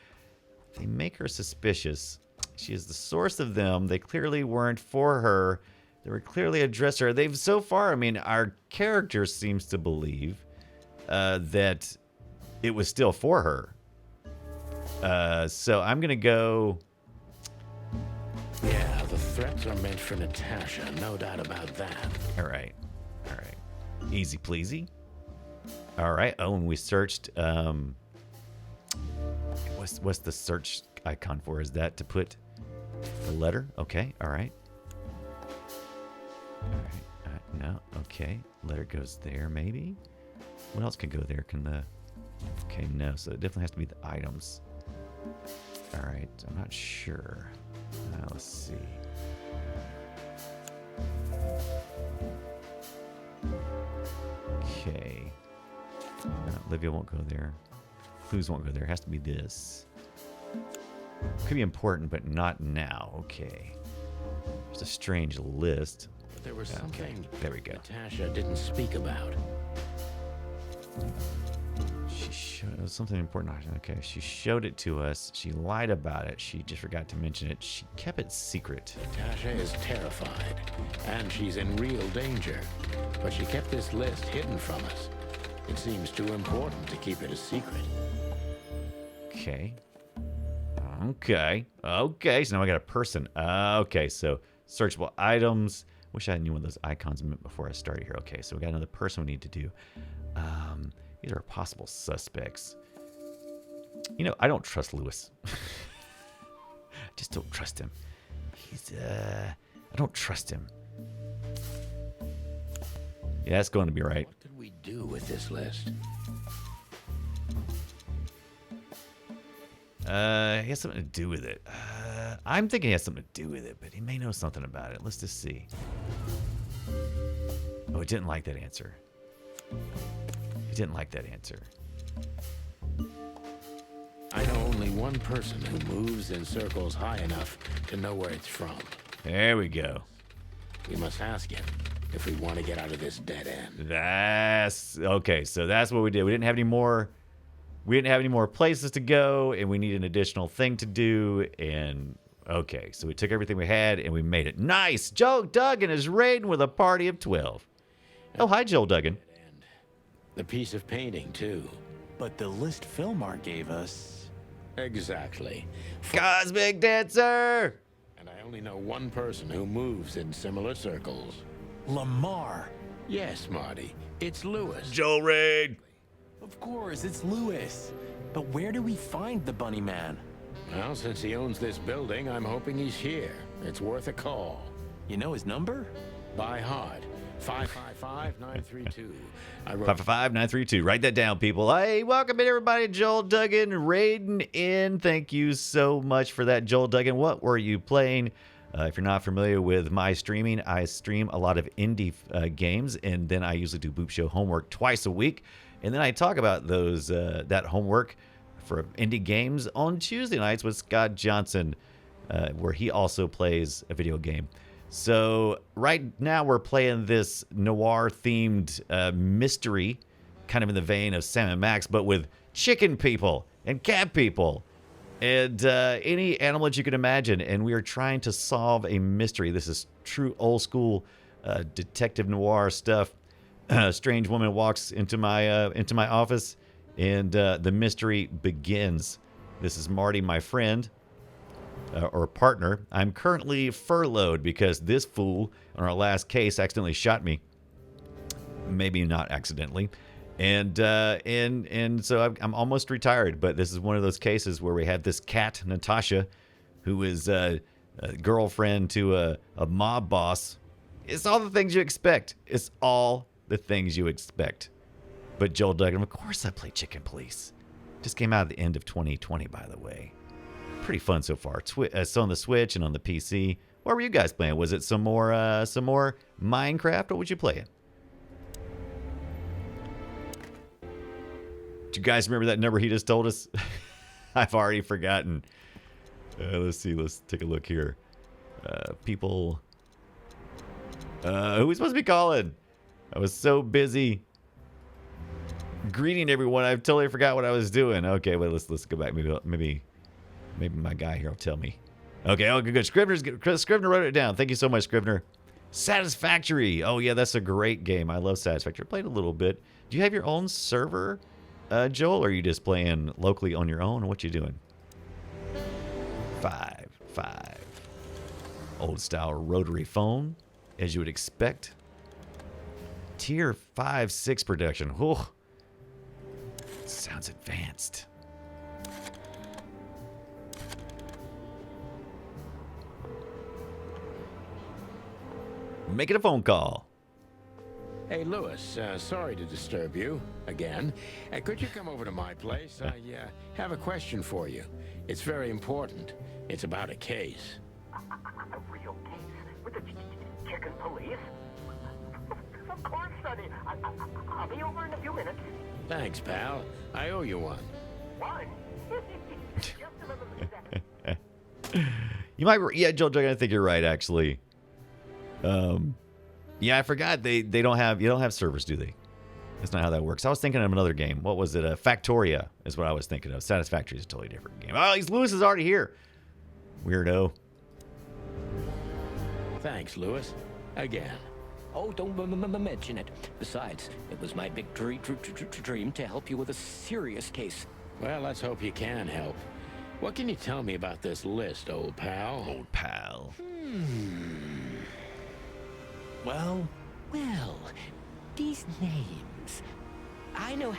they make her suspicious. She is the source of them. They clearly weren't for her. They were clearly addressed her. They've so far, I mean, our character seems to believe that it was still for her. So I'm going to go... Yeah, the threats are meant for Natasha, no doubt about that. All right. Easy pleasy. All right. Oh, and we searched. What's the search icon for? Is that to put the letter? Okay. All right. No. Okay. Letter goes there, maybe. What else can go there? Can the... Okay, no. So it definitely has to be the items. All right. I'm not sure. Let's see. Okay. Livia won't go there. Clues won't go there. It has to be this. Could be important, but not now. Okay. It's a strange list. But there was something there we go. Natasha didn't speak about. She showed something important. Okay, she showed it to us. She lied about it. She just forgot to mention it. She kept it secret. Natasha is terrified, and she's in real danger. But she kept this list hidden from us. It seems too important to keep it a secret. Okay. Okay, so now I got a person. Okay, so searchable items. Wish I knew what those icons meant before I started here. Okay, so we got another person we need to do. These are possible suspects. You know, I don't trust Lewis. I just don't trust him. I don't trust him. Yeah, that's going to be right. What could we do with this list? He has something to do with it. I'm thinking he has something to do with it, but he may know something about it. Let's just see. Oh, he didn't like that answer. I know only one person who moves in circles high enough to know where it's from. There we go. We must ask him if we want to get out of this dead end. That's okay. So that's what we did. We didn't have any more. We didn't have any more places to go, and we need an additional thing to do. And okay, so we took everything we had and we made it. Nice. Joe Duggan is raiding with a party of 12. Oh, hi, Joel Duggan. The piece of painting too. But the list Philmar gave us... Exactly. Cosmic Dancer! And I only know one person who moves in similar circles. Lamar. Yes, Marty. It's Lewis. Joel Raid. Of course, it's Lewis. But where do we find the Bunny Man? Well, since he owns this building, I'm hoping he's here. It's worth a call. You know his number? By heart. 555-932. 555-932. Write that down, people. Hey, welcome in, everybody. Joel Duggan raiding in. Thank you so much for that, Joel Duggan. What were you playing? If you're not familiar with my streaming, I stream a lot of indie games, and then I usually do Boop Show homework twice a week. And then I talk about those that homework for indie games on Tuesday nights with Scott Johnson, where he also plays a video game. So right now we're playing this noir-themed mystery, kind of in the vein of Sam and Max, but with chicken people and cat people and any animal that you can imagine. And we are trying to solve a mystery. This is true old-school detective noir stuff. A strange woman walks into my office, and the mystery begins. This is Marty, my friend. Or partner. I'm currently furloughed because this fool on our last case accidentally shot me. Maybe not accidentally. And so I'm almost retired, but this is one of those cases where we have this cat, Natasha, who is a girlfriend to a mob boss. It's all the things you expect. It's all the things you expect. But Joel Duggan, of course I play Chicken Police. Just came out at the end of 2020, by the way. Pretty fun so far. It's on the Switch and on the PC. What were you guys playing? Was it some more Minecraft? What would you play? Do you guys remember that number he just told us? I've already forgotten. Let's see. Let's take a look here. People. Who are we supposed to be calling? I was so busy greeting everyone. I totally forgot what I was doing. Okay, wait. Let's go back. Maybe my guy here will tell me. Okay, oh, good. Scrivener wrote it down. Thank you so much, Scrivener. Satisfactory. Oh, yeah, that's a great game. I love Satisfactory. I played a little bit. Do you have your own server, Joel, or are you just playing locally on your own? What you doing? 5. Old style rotary phone, as you would expect. Tier 5-6 production. Whew. Sounds advanced. Making a phone call. Hey, Lewis, sorry to disturb you again. Could you come over to my place? I have a question for you. It's very important. It's about a case. A real case with the chicken police? Of course, Sonny. I'll be over in a few minutes. Thanks, pal. I owe you one. One? Just another second. You might, yeah, Joel, I think you're right, actually. Yeah, I forgot you don't have servers, do they? That's not how that works. I was thinking of another game. What was it? Factoria is what I was thinking of. Satisfactory is a totally different game. Oh, Lewis is already here. Weirdo. Thanks, Lewis. Again. Oh, don't mention it. Besides, it was my big dream to help you with a serious case. Well, let's hope you can help. What can you tell me about this list, old pal? Old pal. Well, these names. I know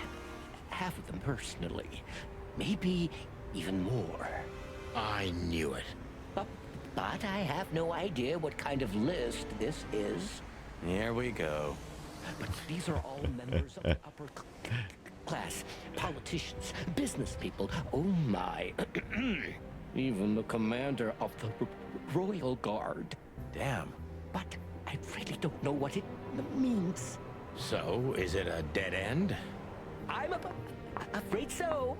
half of them personally. Maybe even more. I knew it. But I have no idea what kind of list this is. Here we go. But these are all members of the upper class, politicians, business people. Oh my. Even the commander of the Royal Guard. Damn. But I really don't know what it means. So, is it a dead end? I'm afraid so.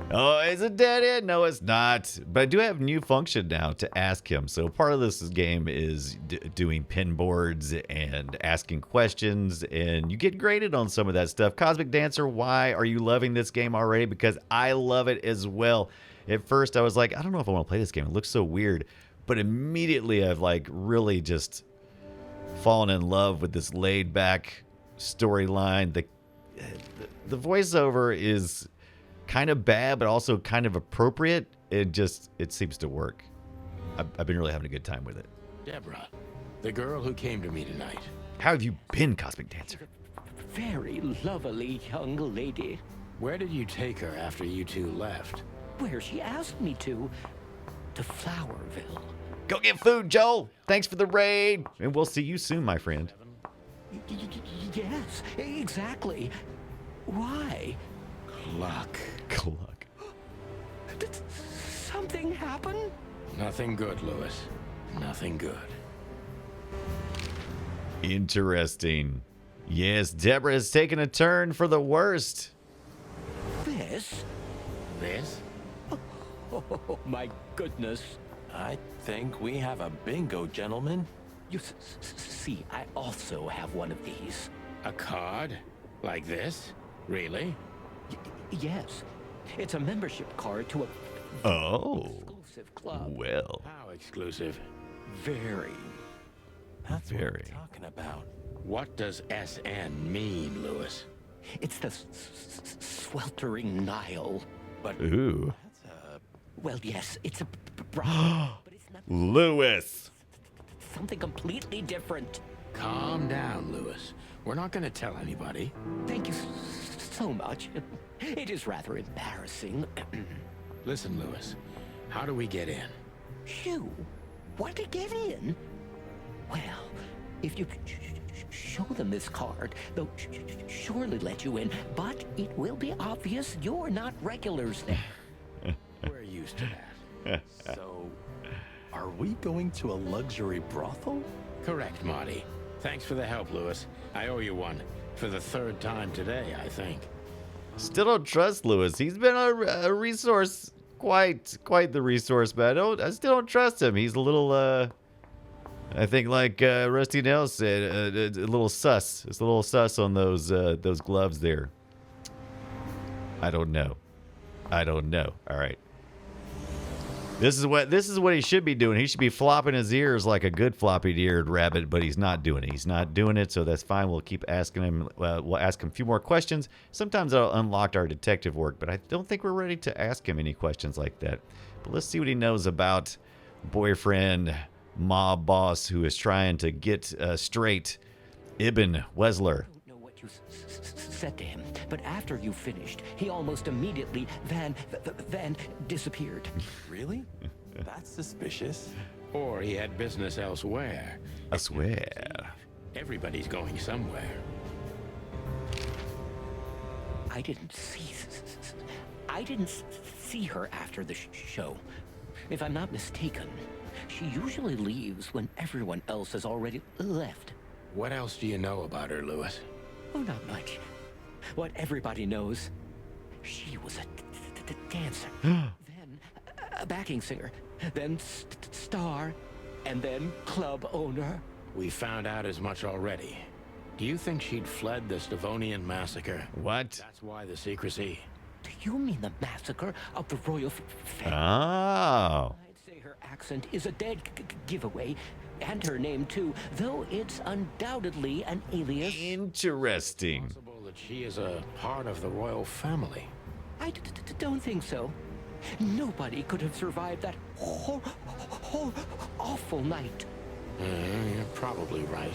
Oh, is it dead end? No, it's not. But I do have new function now to ask him. So part of this game is doing pin boards and asking questions, and you get graded on some of that stuff. Cosmic Dancer, why are you loving this game already? Because I love it as well. At first, I was like, I don't know if I want to play this game. It looks so weird. But immediately, I've like really just fallen in love with this laid-back storyline. The voiceover is kind of bad, but also kind of appropriate. It seems to work. I've been really having a good time with it. Deborah, the girl who came to me tonight. How have you been, Cosmic Dancer? Very lovely young lady. Where did you take her after you two left? Where she asked me to Flowerville. Go get food, Joel. Thanks for the raid. And we'll see you soon, my friend. Yes, exactly. Why? Luck. Did something happen? Nothing good, Lewis. Nothing good. Interesting. Yes, Deborah has taken a turn for the worst. This? Oh, my goodness. I think we have a bingo, gentlemen. You see, I also have one of these. A card? Like this? Really? Yes. It's a membership card to a exclusive club. Well. How exclusive? Very. That's what Very. we're talking about. What does SN mean, Lewis? It's the sweltering Nile. But Ooh. Well, yes, it's a bride, but it's not Lewis. something completely different. calm down, Lewis. We're not going to tell anybody. Thank you so much. It is rather embarrassing. Listen, Lewis. How do we get in? You want to get in? Well, if you show them this card, they'll surely let you in, but it will be obvious you're not regulars there. We're used to that. So, are we going to a luxury brothel? Correct, Marty. Thanks for the help, Lewis. I owe you one. For the third time today, I think. Still don't trust Lewis. He's been a resource, quite the resource, but I still don't trust him. He's a little, I think like Rusty Nails said, a little sus. It's a little sus on those gloves there. I don't know. All right. This is what he should be doing. He should be flopping his ears like a good floppy-eared rabbit, but he's not doing it. He's not doing it, so that's fine. We'll keep asking him. We'll ask him a few more questions. Sometimes that'll unlock our detective work, but I don't think we're ready to ask him any questions like that. But let's see what he knows about boyfriend, mob boss who is trying to get straight Ibn Wesler. I don't know what you said to him, but after you finished, he almost immediately van disappeared. Really? That's suspicious. Or he had business elsewhere. I swear. Everybody's going somewhere. I didn't see her after the show. If I'm not mistaken, she usually leaves when everyone else has already left. What else do you know about her, Lewis? Oh, not much. What everybody knows, she was a dancer, then a backing singer, then star, and then club owner. We found out as much already. Do you think she'd fled the Stavonian massacre? What? That's why the secrecy. Do you mean the massacre of the royal family? Oh. I'd say her accent is a dead giveaway, and her name too, though it's undoubtedly an alias. Interesting. Possible that she is a part of the royal family. I don't think so. Nobody could have survived that awful night. You're probably right.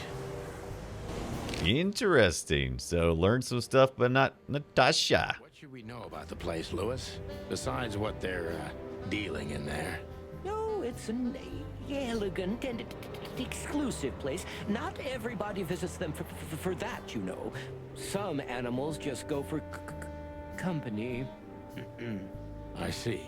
Interesting. So learn some stuff, but not Natasha. What should we know about the place, Lewis? Besides what they're dealing in there. No, it's an elegant and exclusive place. Not everybody visits them for that, you know. Some animals just go for company. I see.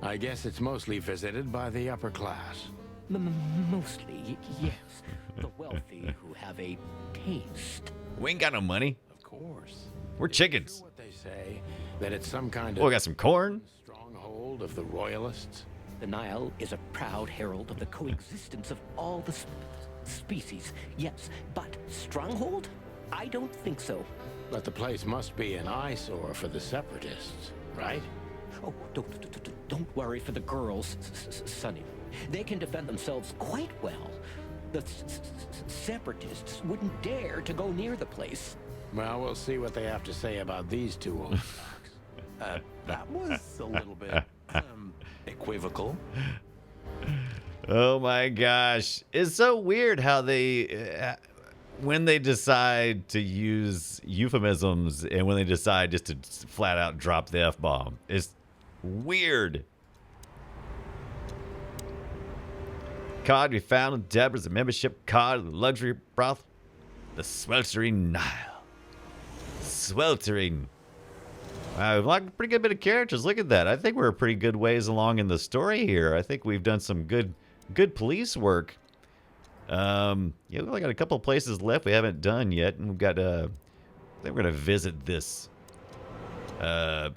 I guess it's mostly visited by the upper class. Mostly, yes. The wealthy who have a taste. We ain't got no money. Of course. We're chickens. What they say, that it's some kind Oh, we of got some corn. stronghold of the royalists. The Nile is a proud herald of the coexistence of all the species. Yes, but stronghold? I don't think so. But the place must be an eyesore for the separatists, right? Oh, don't worry for the girls, Sonny. They can defend themselves quite well. The separatists wouldn't dare to go near the place. Well, we'll see what they have to say about these two old socks. That was a little bit equivocal. Oh my gosh. It's so weird how they, when they decide to use euphemisms and when they decide just to flat out drop the F-bomb. It's weird. Cod we found in Deborah's a membership card of the luxury brothel. The sweltering Nile. Sweltering. Wow, we've locked a pretty good bit of characters. Look at that. I think we're a pretty good ways along in the story here. I think we've done some good police work. Yeah, we've only got a couple of places left we haven't done yet. And we've got, I think we're going to visit this. I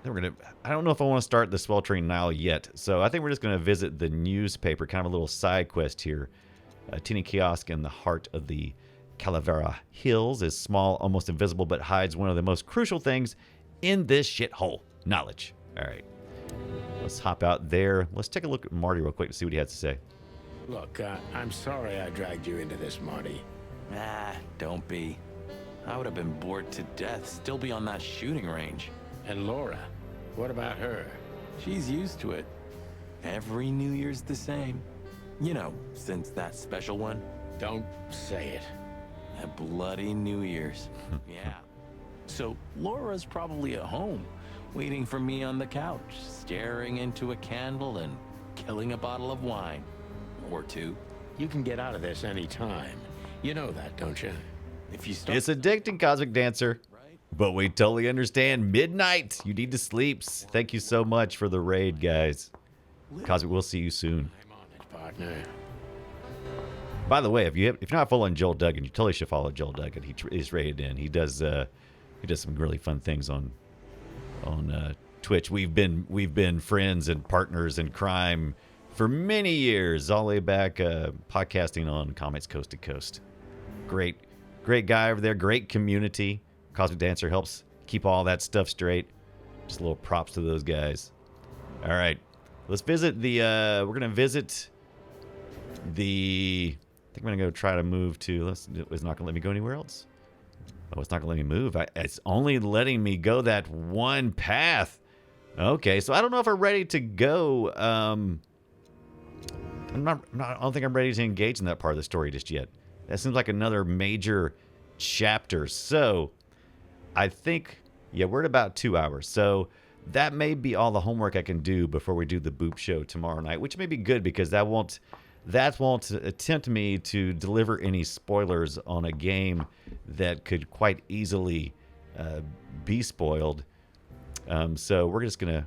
don't know if I want to start the sweltering Nile yet. So I think we're just going to visit the newspaper, kind of a little side quest here. A teeny kiosk in the heart of the Calavera Hills is small, almost invisible, but hides one of the most crucial things in this shithole. Knowledge. All right. Let's hop out there. Let's take a look at Marty real quick to see what he has to say. Look, I'm sorry I dragged you into this, Marty. Ah, don't be. I would have been bored to death, still be on that shooting range. And Laura, what about her? She's used to it. Every New Year's the same. You know, since that special one. Don't say it. A bloody New Year's. Yeah. So Laura's probably at home, waiting for me on the couch, staring into a candle and killing a bottle of wine. Or two. You can get out of this any time. You know that, don't you? If you start... It's addicting, Cosmic Dancer. But we totally understand. Midnight. You need to sleep. Thank you so much for the raid, guys. Cosmic, we'll see you soon. I'm on it, partner. By the way, if you're not following Joel Duggan, you totally should follow Joel Duggan. He's rated in. He does some really fun things on Twitch. We've been friends and partners in crime for many years, all the way back podcasting on Comics Coast to Coast. Great guy over there. Great community. Cosmic Dancer helps keep all that stuff straight. Just a little props to those guys. All right, let's visit the. We're gonna visit the. I think I'm gonna go try to move to. It's not gonna let me go anywhere else. Oh, it's not gonna let me move. It's only letting me go that one path. Okay, so I don't know if we're ready to go. I don't think I'm ready to engage in that part of the story just yet. That seems like another major chapter. So I think, yeah, we're at about 2 hours. So that may be all the homework I can do before we do the Boop Show tomorrow night, which may be good because that won't attempt me to deliver any spoilers on a game that could quite easily be spoiled. So we're gonna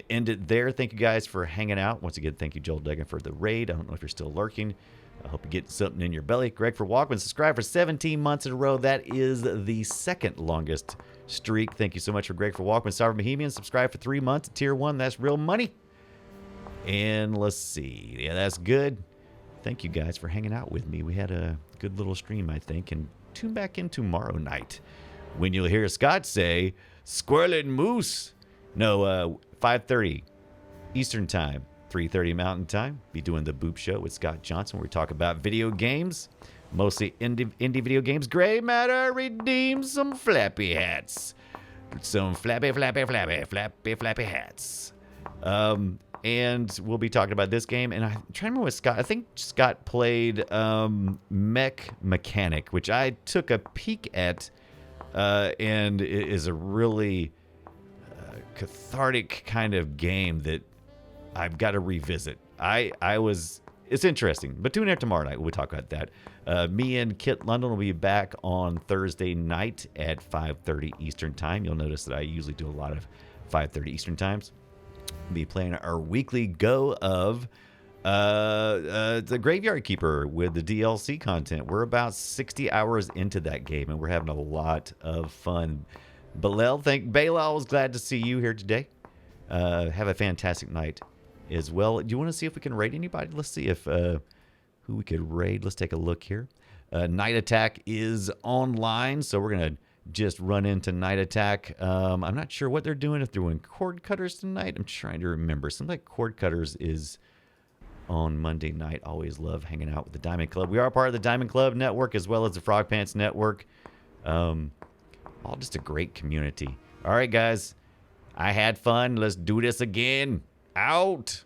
end it there. Thank you guys for hanging out. Once again, thank you, Joel Duggan, for the raid. I don't know if you're still lurking. I hope you get something in your belly. Greg for Walkman, subscribe for 17 months in a row. That is the second longest streak. Thank you so much for Greg for Walkman. Sovereign Bohemian, subscribe for 3 months. Tier 1, that's real money. And let's see. Yeah, that's good. Thank you guys for hanging out with me. We had a good little stream, I think. And tune back in tomorrow night when you'll hear Scott say, Squirrel and Moose. No, 5:30 Eastern Time, 3:30 Mountain Time. Be doing the Boop Show with Scott Johnson, where we talk about video games, mostly indie video games. Gray matter redeems some flappy hats. Some flappy hats. And we'll be talking about this game. And I'm trying to remember what Scott... I think Scott played Mech Mechanic, which I took a peek at. And it is a really cathartic kind of game that I've got to revisit. It's interesting. But tune in tomorrow night. We'll talk about that. Me and Kit London will be back on Thursday night at 5:30 Eastern Time. You'll notice that I usually do a lot of 5:30 Eastern Times. We'll be playing our weekly go of the Graveyard Keeper with the DLC content. We're about 60 hours into that game, and we're having a lot of fun. Balal was glad to see you here today. Have a fantastic night as well. Do you want to see if we can raid anybody? Let's see if who we could raid. Let's take a look here. Night Attack is online, so we're going to just run into Night Attack. I'm not sure what they're doing, if they're doing Cord Cutters tonight. I'm trying to remember. Something like Cord Cutters is on Monday night. Always love hanging out with the Diamond Club. We are part of the Diamond Club Network as well as the Frog Pants Network. All just a great community. All right, guys. I had fun. Let's do this again. Out.